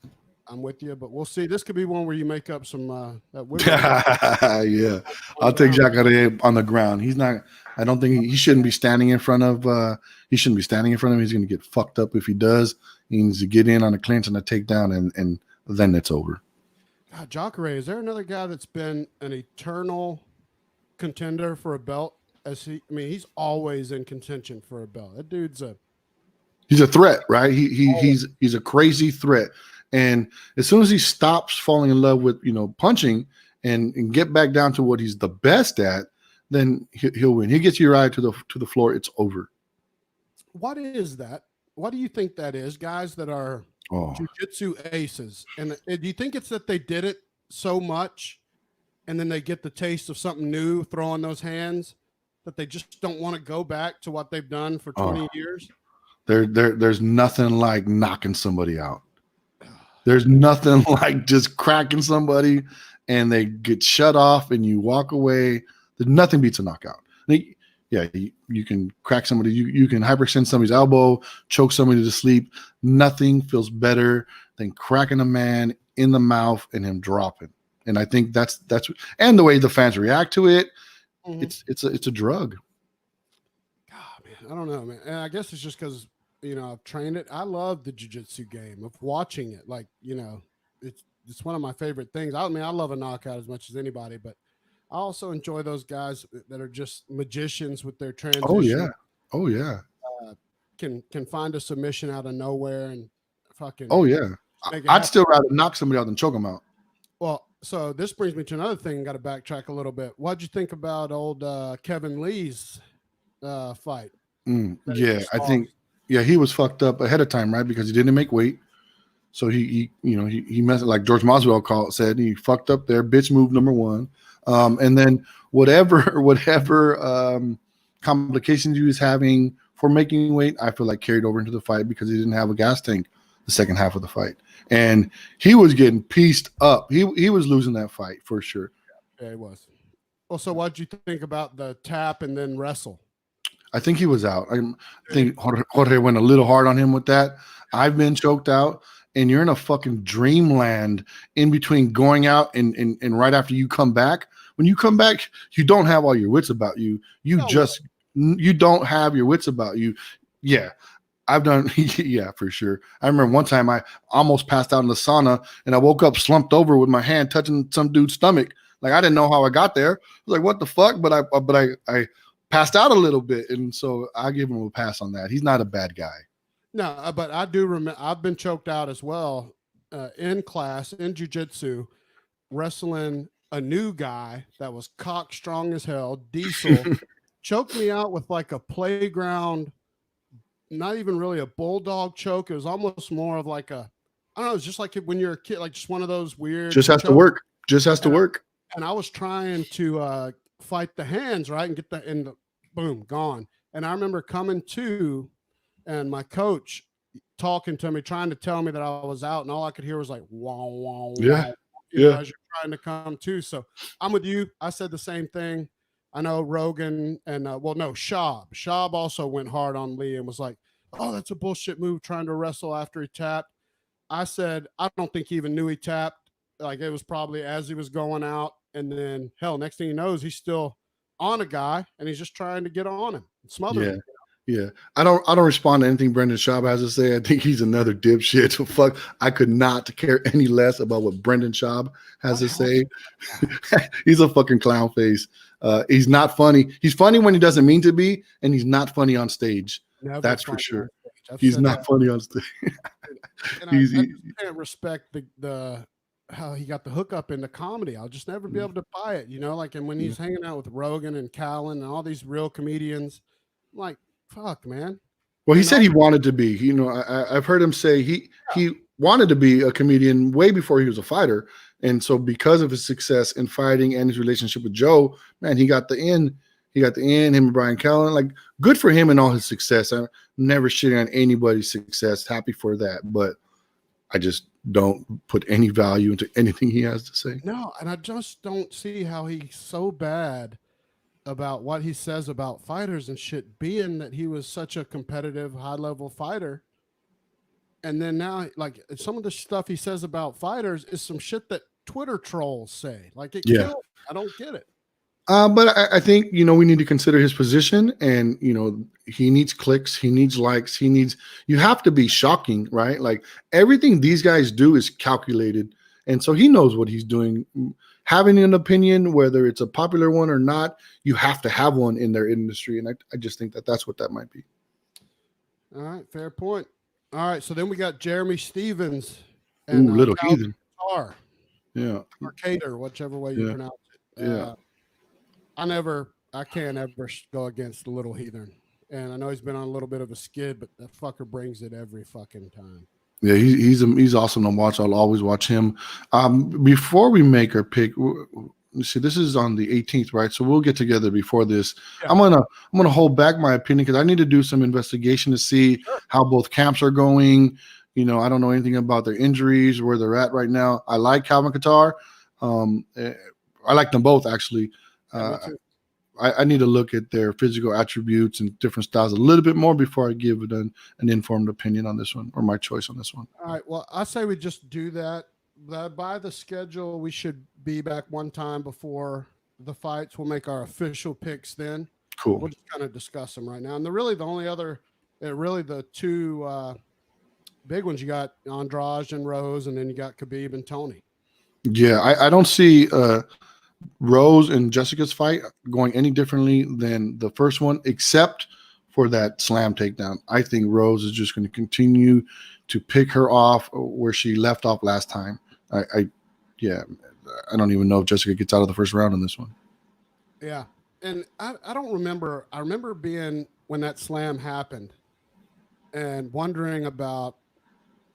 I'm with you, but we'll see. This could be one where you make up some that wiggle room Yeah, on I'll the take ground. Jacare on the ground. He's not. I don't think he shouldn't be standing in front of. He shouldn't be standing in front of him. He's going to get fucked up if he does. He needs to get in on a clinch and a takedown, and then it's over. God, Jacare, is there another guy that's been an eternal contender for a belt? I mean, he's always in contention for a belt. That dude's He's a threat, right? always. He's a crazy threat. And as soon as he stops falling in love with punching and get back down to what he's the best at, then he'll win. He gets Uriah to the floor. It's over. What is that? What do you think that is? Guys that are Oh, jiu-jitsu aces, and do you think it's that they did it so much, and then they get the taste of something new, throwing those hands, that they just don't want to go back to what they've done for 20 years? there's nothing like knocking somebody out. There's nothing like just cracking somebody and they get shut off and you walk away. There's nothing beats a knockout. Yeah, you can crack somebody. You can hyperextend somebody's elbow, choke somebody to sleep. Nothing feels better than cracking a man in the mouth and him dropping. And I think that's and the way the fans react to it. Mm-hmm. It's a drug. God, man, I don't know, man. And I guess it's just because I've trained it. I love the jiu-jitsu game of watching it. Like it's it's one of my favorite things. I mean, I love a knockout as much as anybody, but I also enjoy those guys that are just magicians with their Oh transition. yeah. Oh yeah. Uh, can find a submission out of nowhere and Oh fucking yeah. make it I'd happen. still rather knock somebody out than choke them out. Well, so this brings me to another thing. Got to backtrack a little bit. What'd you think about old Kevin Lee's fight that he Yeah, just I think lost? yeah he was fucked up ahead of time, right? Because he didn't make weight. So he messed like George Masvidal said he fucked up there. Bitch move number one, and then whatever complications he was having for making weight, I feel like carried over into the fight because he didn't have a gas tank the second half of the fight, and he was getting pieced up. He was losing that fight for sure. Yeah, he was. Well, so what'd you think about the tap and then wrestle? I think he was out. I think Jorge went a little hard on him with that. I've been choked out, and you're in a fucking dreamland in between going out and right after you come back. When you come back, you don't have all your wits about you. No, You don't have your wits about you. Yeah, I've done. Yeah, for sure. I remember one time I almost passed out in the sauna, and I woke up slumped over with my hand touching some dude's stomach. Like I didn't know how I got there. I was like, "What the fuck?" But I passed out a little bit, and so I give him a pass on that. He's not a bad guy. no, but I do remember. I've been choked out as well in class in jujitsu, wrestling a new guy that was cock strong as hell. Diesel choked me out with like a playground, not even really a bulldog choke. It was almost more of like a, I don't know. It's just like when you're a kid, like just one of those weird. Just has to chokes. work. Just has to And work. and I was trying to fight the hands right and get the boom gone. And I remember coming to, and my coach talking to me, trying to tell me that I was out, and all I could hear was like wow wow Yeah, wow, yeah, as you're trying to come to. So I'm with you. I said the same thing. I know Rogan and well, no, Shab also went hard on Lee and was like, "Oh, that's a bullshit move, trying to wrestle after he tapped." I said, I don't think he even knew he tapped. Like it was probably as he was going out. And then hell, next thing he knows, he's still on a guy and he's just trying to get on him, smother yeah, him. yeah. I don't respond to anything Brendan Schaub has to say. I think he's another dipshit. So fuck, I could not care any less about what Brendan Schaub has What to hell? say. He's a fucking clown face. He's not funny. He's funny when he doesn't mean to be, and he's not funny on stage. Never That's for funny on sure. stage. I've He's said not that. funny on stage. And he's I he, just can't respect the how he got the hookup into comedy. I'll just never be able to buy it, like, and when yeah. he's hanging out with Rogan and Callan and all these real comedians, I'm like, fuck, man. Well, he And said all, he wanted to be. I've heard him say he wanted to be a comedian way before he was a fighter, and so because of his success in fighting and his relationship with Joe, man, he got the in. He got the in. Him and Brian Callen, like, good for him and all his success. I'm never shitting on anybody's success. Happy for that, but I just don't put any value into anything he has to say. no, and I just don't see how he's so bad about what he says about fighters and shit, being that he was such a competitive, high level fighter. And then now, like some of the stuff he says about fighters is some shit that Twitter trolls say. Like it Yeah. kills. I don't get it. But I think we need to consider his position, and he needs clicks, he needs likes, you have to be shocking, right? Like everything these guys do is calculated, and so he knows what he's doing. Having an opinion, whether it's a popular one or not, you have to have one in their industry, and I just think that that's what that might be. All right, fair point. All right, so then we got Jeremy Stevens and Ooh, little Calvin heathen. Carr, Yeah, or Cater, whichever way you yeah, pronounce it. yeah. I can't ever go against the little heathen. And I know he's been on a little bit of a skid, but that fucker brings it every fucking time. Yeah, he's awesome to watch. I'll always watch him. Before we make our pick, let's see, this is on the 18th, right? So we'll get together before this. Yeah. I'm gonna hold back my opinion because I need to do some investigation to see how both camps are going. I don't know anything about their injuries, where they're at right now. I like Calvin Qatar. I like them both actually. Me too. I need to look at their physical attributes and different styles a little bit more before I give it an informed opinion on this one, or my choice on this one. All right. Well, I say we just do that. By the schedule, we should be back one time before the fights. We'll make our official picks then. Cool. We'll just kind of discuss them right now. And the only other, really the two big ones, you got Andrade and Rose, and then you got Khabib and Tony. Yeah, I don't see Rose and Jessica's fight going any differently than the first one, except for that slam takedown. I think Rose is just going to continue to pick her off where she left off last time. Yeah, I don't even know if Jessica gets out of the first round in this one. Yeah. And I don't remember. I remember being when that slam happened and wondering about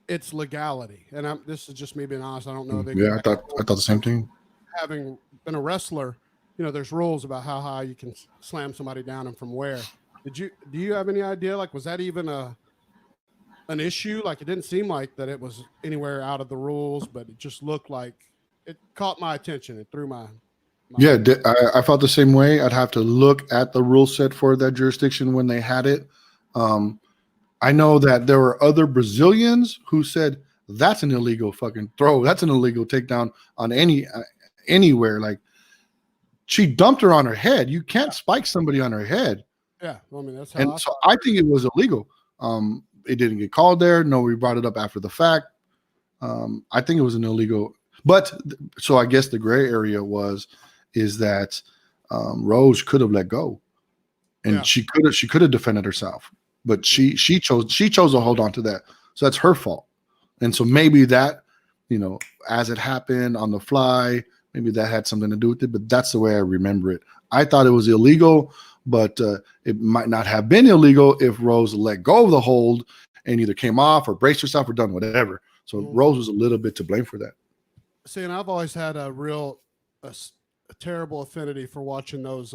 its legality. And this is just me being honest. I don't know the Yeah, exact I thought the same thing. having been a wrestler, there's rules about how high you can slam somebody down and from where. Do you have any idea? Like, was that even an issue? Like, it didn't seem like that it was anywhere out of the rules, but it just looked like it caught my attention. It threw my. Yeah, I felt the same way. I'd have to look at the rule set for that jurisdiction when they had it. Um, I know that there were other Brazilians who said that's an illegal fucking throw. That's an illegal takedown on anywhere. Like she dumped her on her head. You can't spike somebody on her head. Yeah, well, I mean that's how And I so thought. I think it was illegal. It didn't get called there. No, we brought it up after the fact. I think it was an illegal. But so I guess the gray area is that Rose could have let go, and Yeah, she could have defended herself, but she chose to hold on to that. So that's her fault. And so maybe that, as it happened on the fly, maybe that had something to do with it. But that's the way I remember it. I thought it was illegal, but it might not have been illegal if Rose let go of the hold and either came off or braced herself or done whatever. So mhm. Rose was a little bit to blame for that. See, and I've always had a terrible affinity for watching those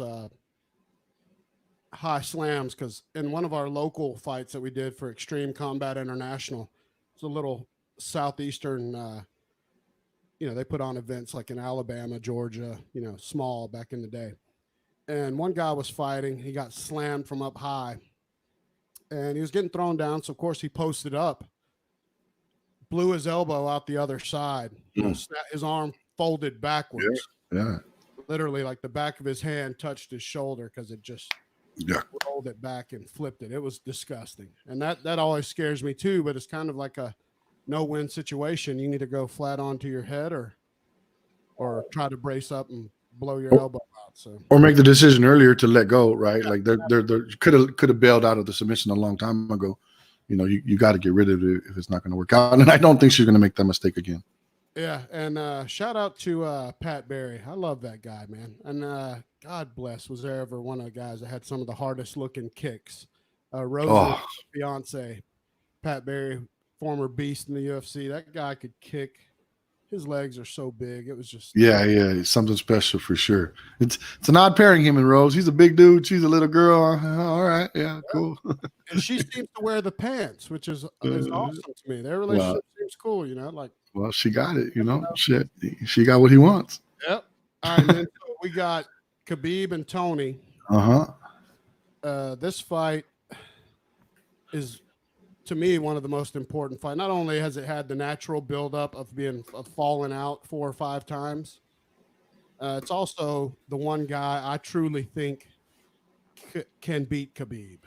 high slams because in one of our local fights that we did for Extreme Combat International, it's a little southeastern. They put on events like in Alabama, Georgia, small back in the day. And one guy was fighting. He got slammed from up high, and he was getting thrown down. So of course he posted up, blew his elbow out the other side. His arm folded Yeah, backwards, yeah, literally like the back of his hand touched his shoulder because it just yeah. rolled it back and flipped it. It was disgusting, and that always scares me too. But it's kind of like a no-win situation. You need to go flat onto your head, or try to brace up and blow your elbow out. So Or make the decision earlier to let go, right? Like they could have bailed out of the submission a long time ago. You got to get rid of it if it's not going to work out. And I don't think she's going to make that mistake again. yeah, and shout out to Pat Barry. I love that guy, man. And God bless, was there ever one of the guys that had some of the hardest looking kicks? Rose's Oh, fiance, Pat Barry, former beast in the UFC. That guy could kick. His legs are so big. It was just yeah, yeah, it's something special for sure. It's an odd pairing, him and Rose. He's a big dude. She's a little girl. All right, yeah, cool. and she seems to wear the pants, which is awesome to me. Their well, relationship seems cool, like well, she got it. She got what he wants. yep. All right, and then so we got Khabib and Tony. Uh huh. This fight is to me one of the most important fights. Not only has it had the natural buildup of falling out 4 or 5 times, it's also the one guy I truly think can beat Khabib.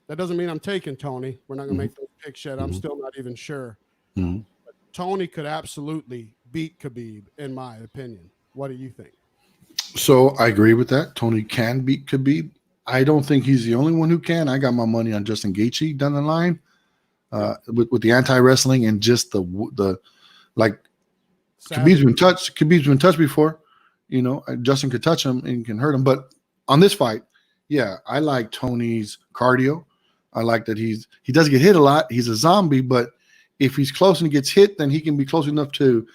That doesn't mean I'm taking Tony. We're not going to Mm-hmm. make those picks yet. I'm still not even sure. Mm-hmm. Tony could absolutely beat Khabib, in my opinion. What do you think? So I agree with that. Tony can beat Khabib. I don't think he's the only one who can. I got my money on Justin Gaethje down the line, with the anti wrestling and just the like. Savage. Khabib's been touched before. Justin could touch him and can hurt him. But on this fight, yeah, I like Tony's cardio. I like that he does get hit a lot. He's a zombie, but if he's close and he gets hit, then he can be close enough to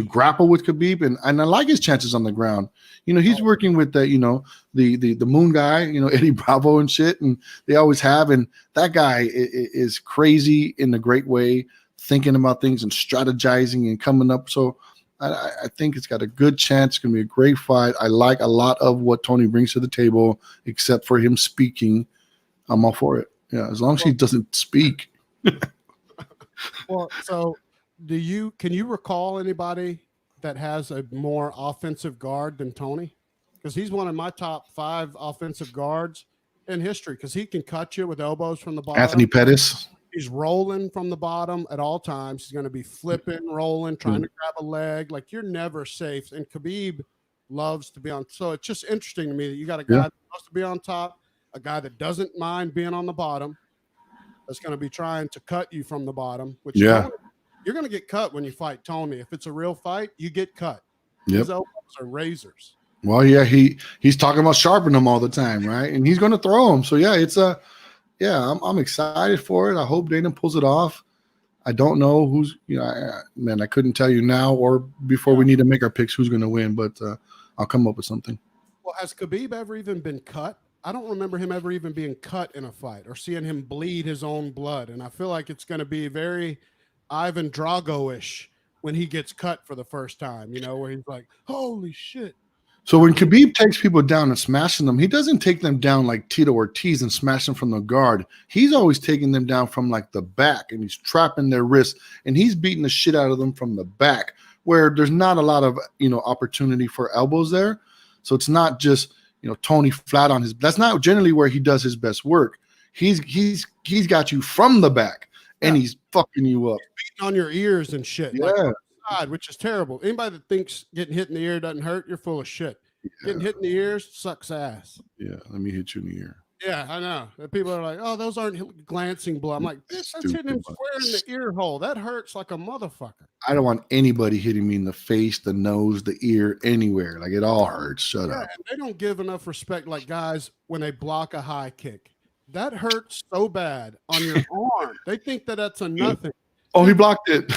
grapple with Khabib, and I like his chances on the ground. He's working with the the moon guy, Eddie Bravo and shit, and they always have. And that guy is crazy in a great way, thinking about things and strategizing and coming up. So I think it's got a good chance. It's going to be a great fight. I like a lot of what Tony brings to the table, except for him speaking. I'm all for it. Yeah, as long as he doesn't speak. Well, so can you recall anybody that has a more offensive guard than Tony? Because he's one of my top 5 offensive guards in history. Because he can cut you with elbows from the bottom. Anthony Pettis. He's rolling from the bottom at all times. He's going to be flipping, rolling, trying to grab a leg. Like you're never safe. And Khabib loves to be on. So it's just interesting to me that you got a guy that loves to be on top, a guy that doesn't mind being on the bottom, that's going to be trying to cut you from the bottom. Which Tony, you're going to get cut when you fight Tony. If it's a real fight, you get cut. His elbows are razors. Well, yeah, he's talking about sharpening them all the time, right? And he's going to throw them. So yeah, it's a I'm excited for it. I hope Dana pulls it off. I don't know who's I couldn't tell you now or before we need to make our picks who's going to win, but I'll come up with something. Well, has Khabib ever even been cut? I don't remember him ever even being cut in a fight or seeing him bleed his own blood, and I feel like it's going to be very Ivan Drago-ish when he gets cut for the first time. Where he's like, "Holy shit." So when Khabib takes people down and smashing them, he doesn't take them down like Tito Ortiz and smash them from the guard. He's always taking them down from like the back, and he's trapping their wrists, and he's beating the shit out of them from the back, where there's not a lot of opportunity for elbows there. So it's not just Tony flat on his. That's not generally where he does his best work. He's got you from the back, and he's fucking you up, he's beating on your ears and shit. Yeah. Like, which is terrible. Anybody that thinks getting hit in the ear doesn't hurt, you're full of shit. Getting hit in the ears sucks ass. Yeah, let me hit you in the ear. Yeah, I know. People are like, "Oh, those aren't glancing blow." I'm like, "That's hitting him square in the ear hole. That hurts like a motherfucker." I don't want anybody hitting me in the face, the nose, the ear, anywhere. Like it all hurts. Shut up. And they don't give enough respect, like guys when they block a high kick. That hurts so bad on your arm. They think that that's a nothing. Oh, he blocked it.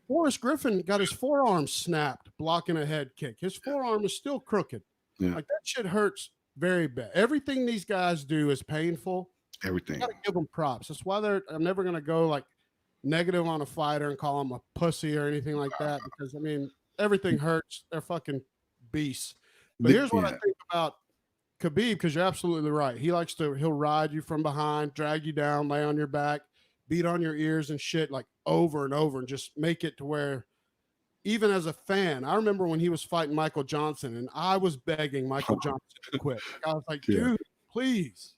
Forrest Griffin got his forearm snapped blocking a head kick. His forearm is still crooked. Yeah. Like that shit hurts very bad. Everything these guys do is painful. Everything. You gotta give them props. That's why I'm never gonna go like negative on a fighter and call him a pussy or anything like that, because I mean everything hurts. They're fucking beasts. But here's what I think about Khabib, because you're absolutely right. He'll ride you from behind, drag you down, lay on your back, beat on your ears and shit like over and over, and just make it to where even as a fan, I remember when he was fighting Michael Johnson and I was begging Michael Johnson to quit. I was like, dude, please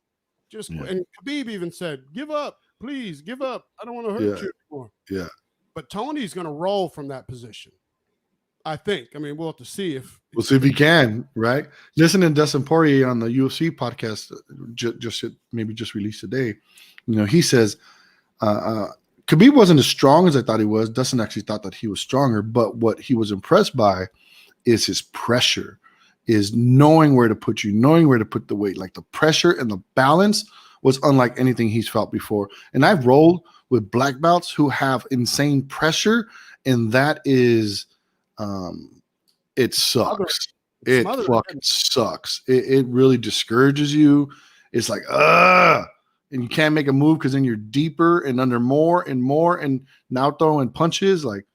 just quit. And Khabib even said, give up, please give up. I don't want to hurt you anymore. Yeah. But Tony's going to roll from that position. I think. I mean, we'll have to see if he can, right? Listening to Dustin Poirier on the UFC podcast just released today. He says Khabib wasn't as strong as I thought he was. Dustin actually thought that he was stronger, but what he was impressed by is his pressure, is knowing where to put you, knowing where to put the weight. Like the pressure and the balance was unlike anything he's felt before. And I've rolled with black belts who have insane pressure, and that is it sucks. It fucking sucks. It really discourages you. It's like, and you can't make a move because then you're deeper and under more and more, and now throwing punches. Like,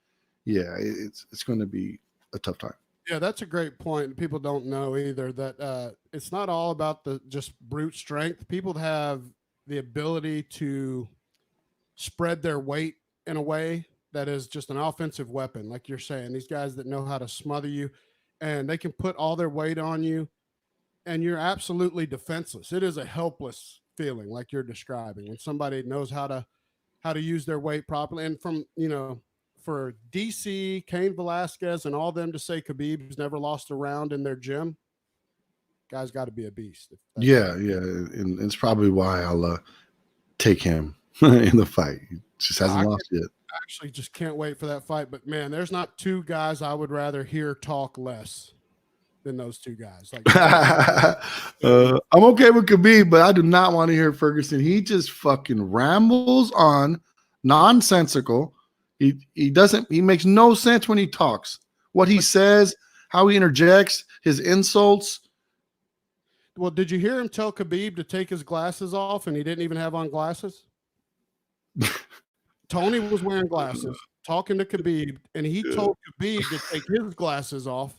yeah, it's going to be a tough time. Yeah, that's a great point. People don't know either that it's not all about the just brute strength. People have the ability to spread their weight in a way that is just an offensive weapon. Like you're saying, these guys that know how to smother you, and they can put all their weight on you, and you're absolutely defenseless. It is a helpless feeling, like you're describing, when somebody knows how to use their weight properly. And from for DC, Cain Velasquez, and all them to say Khabib's never lost a round in their gym, guy's got to be a beast. Yeah, and it's probably why I'll take him in the fight. He just hasn't lost yet. I actually just can't wait for that fight. But man, there's not two guys I would rather hear talk less than those two guys. Like, I'm okay with Khabib, but I do not want to hear Ferguson. He just fucking rambles on, nonsensical. He makes no sense when he talks. What he says, how he interjects, his insults. Well, did you hear him tell Khabib to take his glasses off, and he didn't even have on glasses? Tony was wearing glasses, talking to Khabib, and he told Khabib to take his glasses off.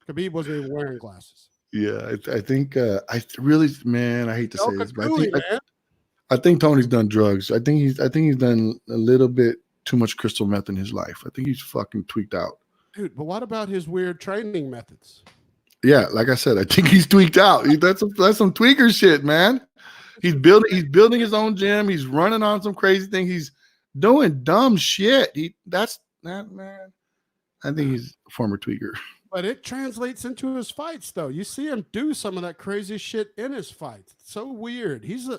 Khabib wasn't even wearing glasses. Yeah, I think I really, man, I hate to say this, but I think Tony's done drugs. I think he's done a little bit too much crystal meth in his life. I think he's fucking tweaked out. Dude, but what about his weird training methods? Yeah, like I said, I think he's tweaked out. That's some tweaker shit, man. He's building his own gym. He's running on some crazy thing. He's doing dumb shit. That's that man. I think he's a former tweaker. But it translates into his fights, though. You see him do some of that crazy shit in his fights. It's so weird. He's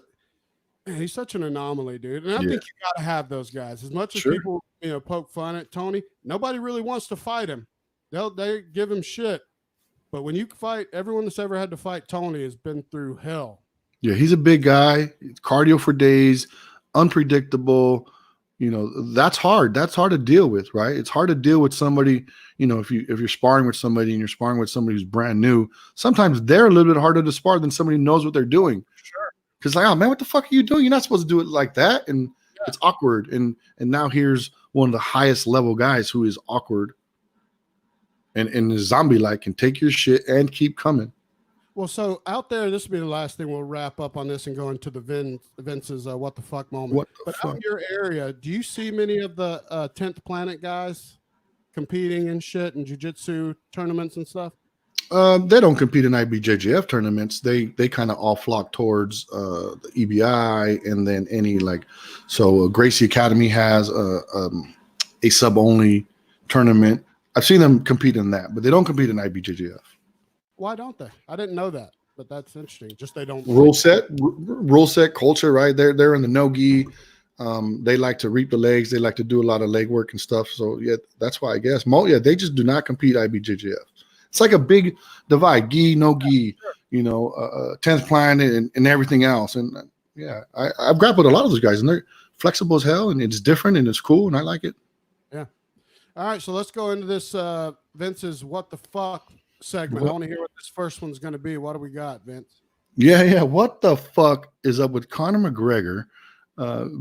such an anomaly, dude. And I Yeah, think you got to have those guys. As much as sure. people, poke fun at Tony, nobody really wants to fight him. They give him shit. But when you fight, everyone that's ever had to fight Tony has been through hell. Yeah, he's a big guy. Cardio for days, unpredictable. That's hard. That's hard to deal with, right? It's hard to deal with somebody. If you're sparring with somebody and you're sparring with somebody who's brand new, sometimes they're a little bit harder to spar than somebody who knows what they're doing. Sure. Because like, oh man, what the fuck are you doing? You're not supposed to do it like that, and Yeah. it's awkward. And now here's one of the highest level guys who is awkward and is zombie like, can take your shit and keep coming. Well, so out there, this will be the last thing we'll wrap up on this and go into the Vince's what the fuck moment. What the But fuck? out in your area, do you see many of the 10th Planet guys competing and shit and jiu-jitsu tournaments and stuff? They don't compete in IBJJF tournaments. They kind of all flock towards the EBI, and then any Gracie Academy has a sub only tournament. I've seen them compete in that, but they don't compete in IBJJF. Why don't they? I didn't know that, but that's interesting. Just they don't Rule set culture, right? They're in the no gi. They like to reap the legs. They like to do a lot of leg work and stuff. So yeah, that's why I guess. They just do not compete IBJJF. It's like a big divide: gi, no gi. 10th Planet and everything else. And yeah, I've grappled a lot of those guys, and they're flexible as hell, and it's different, and it's cool, and I like it. Yeah. All right, so let's go into this Vince's what the fuck segment. I want to hear what this first one's going to be. What do we got, Vince? Yeah. What the fuck is up with Conor McGregor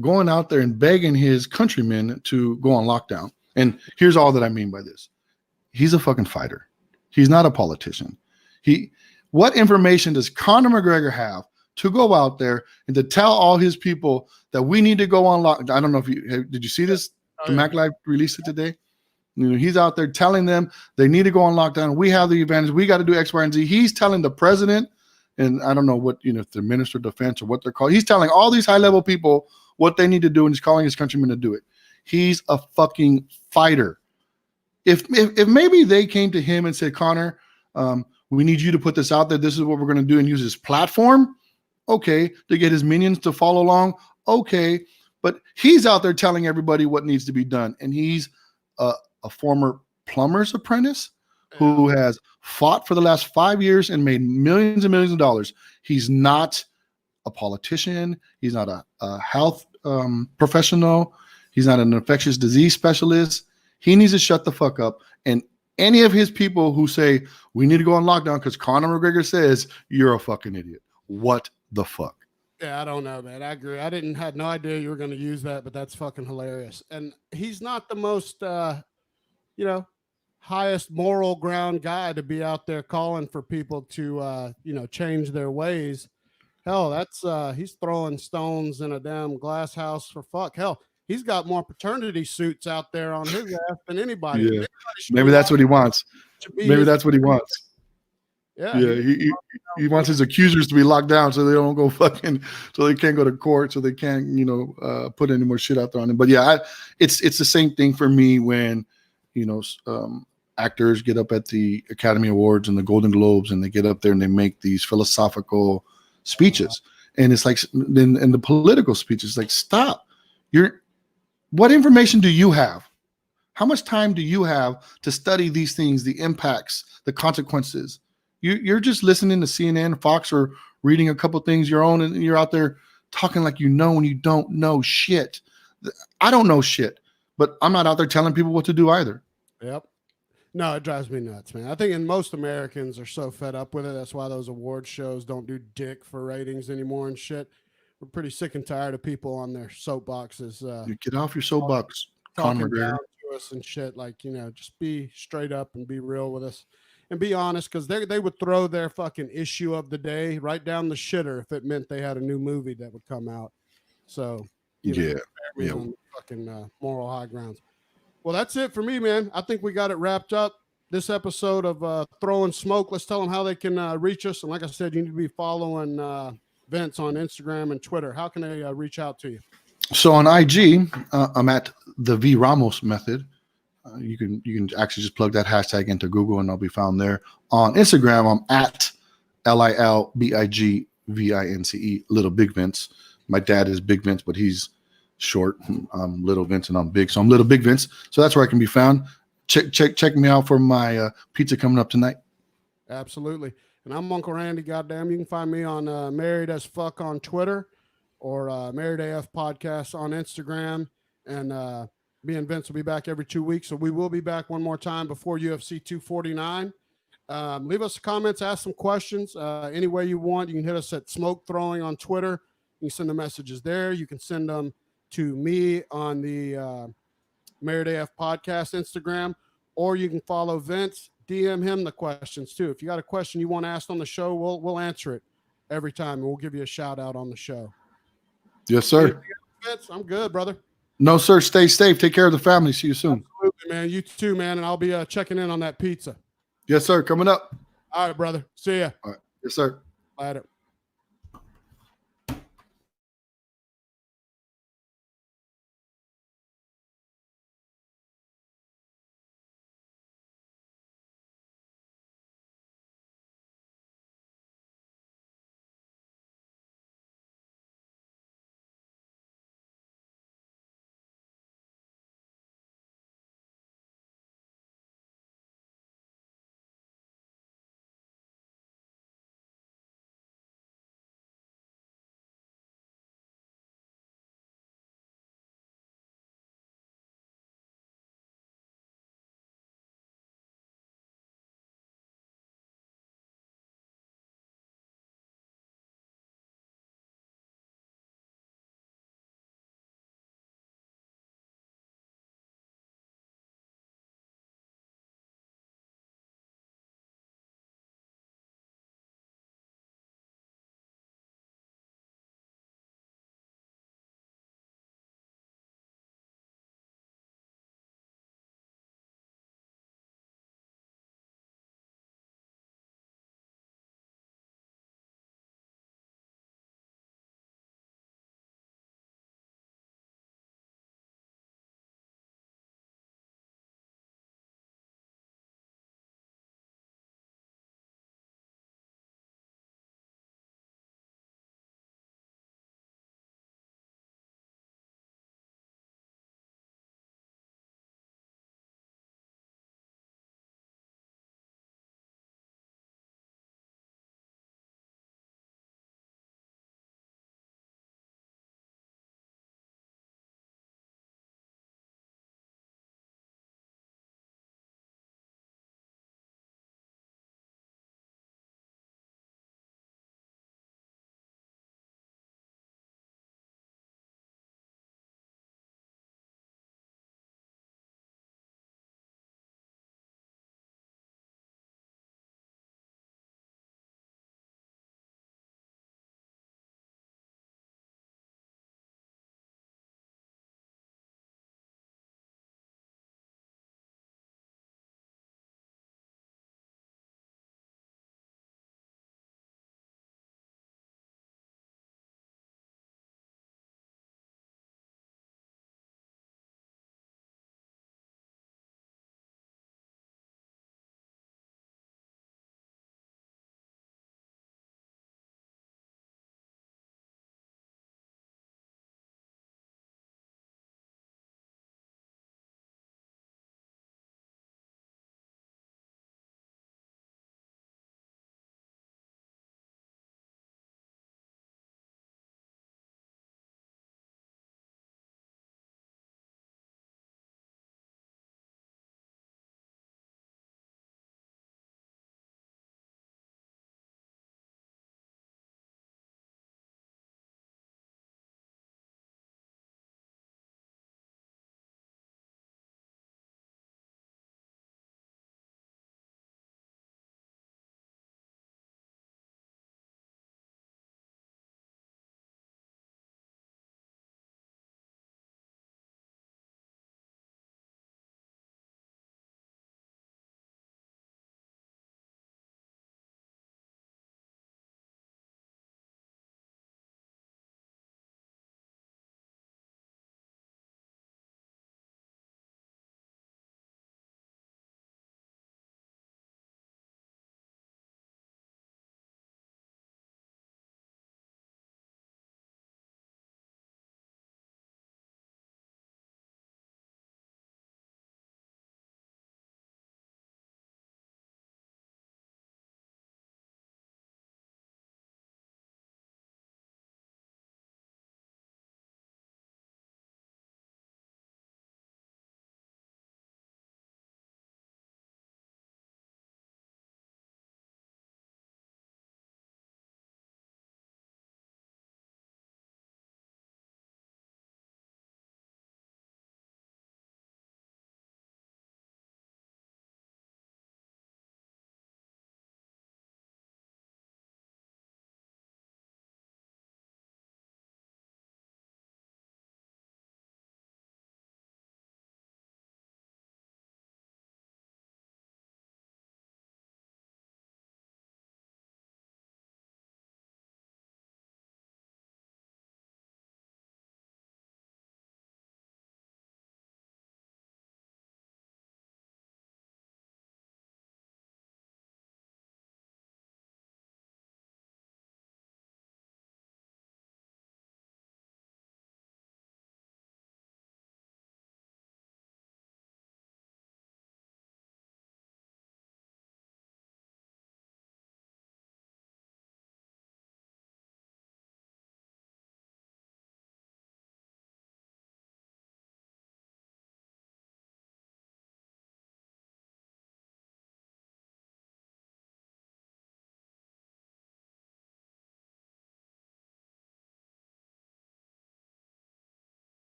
going out there and begging his countrymen to go on lockdown? And here's all that I mean by this. He's a fucking fighter. He's not a politician. What information does Conor McGregor have to go out there and to tell all his people that we need to go on lockdown? I don't know if did you see this? The Mac Live released it today. He's out there telling them they need to go on lockdown. We have the advantage. We got to do X, Y, and Z. He's telling the president, and I don't know what, if the minister of defense or what they're called. He's telling all these high-level people what they need to do, and he's calling his countrymen to do it. He's a fucking fighter. If maybe they came to him and said, Conor, we need you to put this out there. This is what we're going to do, and use his platform. Okay, to get his minions to follow along. Okay, but he's out there telling everybody what needs to be done, and he's a former plumber's apprentice who has fought for the last 5 years and made millions and millions of dollars. He's not a politician. He's not a health professional. He's not an infectious disease specialist. He needs to shut the fuck up. And any of his people who say we need to go on lockdown because Conor McGregor says, you're a fucking idiot. What the fuck? Yeah, I don't know, man. I agree. I had no idea you were going to use that, but that's fucking hilarious. And he's not the most, highest moral ground guy to be out there calling for people to, change their ways. Hell, that's he's throwing stones in a damn glass house for fuck. Hell, he's got more paternity suits out there on his ass than anybody. Yeah, maybe that's what he wants. Maybe that's what he wants. Yeah, he wants his accusers to be locked down so they don't go so they can't go to court, so they can't, put any more shit out there on him. But yeah, it's the same thing for me when, actors get up at the Academy Awards and the Golden Globes, and they get up there and they make these philosophical speeches. And it's like, in the political speeches, like, stop. What information do you have? How much time do you have to study these things, the impacts, the consequences? You're just listening to CNN, Fox, or reading a couple things your own, and you're out there talking like you know when you don't know shit. I don't know shit, but I'm not out there telling people what to do either. Yep. No, it drives me nuts, man. I think most Americans are so fed up with it. That's why those award shows don't do dick for ratings anymore and shit. We're pretty sick and tired of people on their soapboxes. You get off your soapbox, talking down to us and shit. Like, just be straight up and be real with us. And be honest, because they would throw their fucking issue of the day right down the shitter if it meant they had a new movie that would come out. So, on fucking moral high grounds. Well, that's it for me, man. I think we got it wrapped up. This episode of Throwing Smoke. Let's tell them how they can reach us. And like I said, you need to be following Vince on Instagram and Twitter, how can they reach out to you? So on IG, I'm at the V Ramos method. You can actually just plug that hashtag into Google and I'll be found there. On Instagram, I'm at LILBIGVINCE, Little Big Vince. My dad is Big Vince, but he's short. I'm Little Vince and I'm big, so I'm Little Big Vince. So that's where I can be found. Check me out for my pizza coming up tonight. Absolutely. And I'm Uncle Randy. Goddamn, you can find me on Married as Fuck on Twitter or Married AF Podcast on Instagram. And me and Vince will be back every 2 weeks. So we will be back one more time before UFC 249. Leave us comments, ask some questions any way you want. You can hit us at Smoke Throwing on Twitter. You can send the messages there. You can send them to me on the Married AF Podcast Instagram, or you can follow Vince. DM him the questions too. If you got a question you want asked on the show, we'll answer it every time, and we'll give you a shout out on the show. Yes, sir. Vince, I'm good, brother. No, sir. Stay safe. Take care of the family. See you soon. Absolutely, man. You too, man. And I'll be checking in on that pizza. Yes, sir. Coming up. All right, brother. See ya. All right. Yes, sir. Later.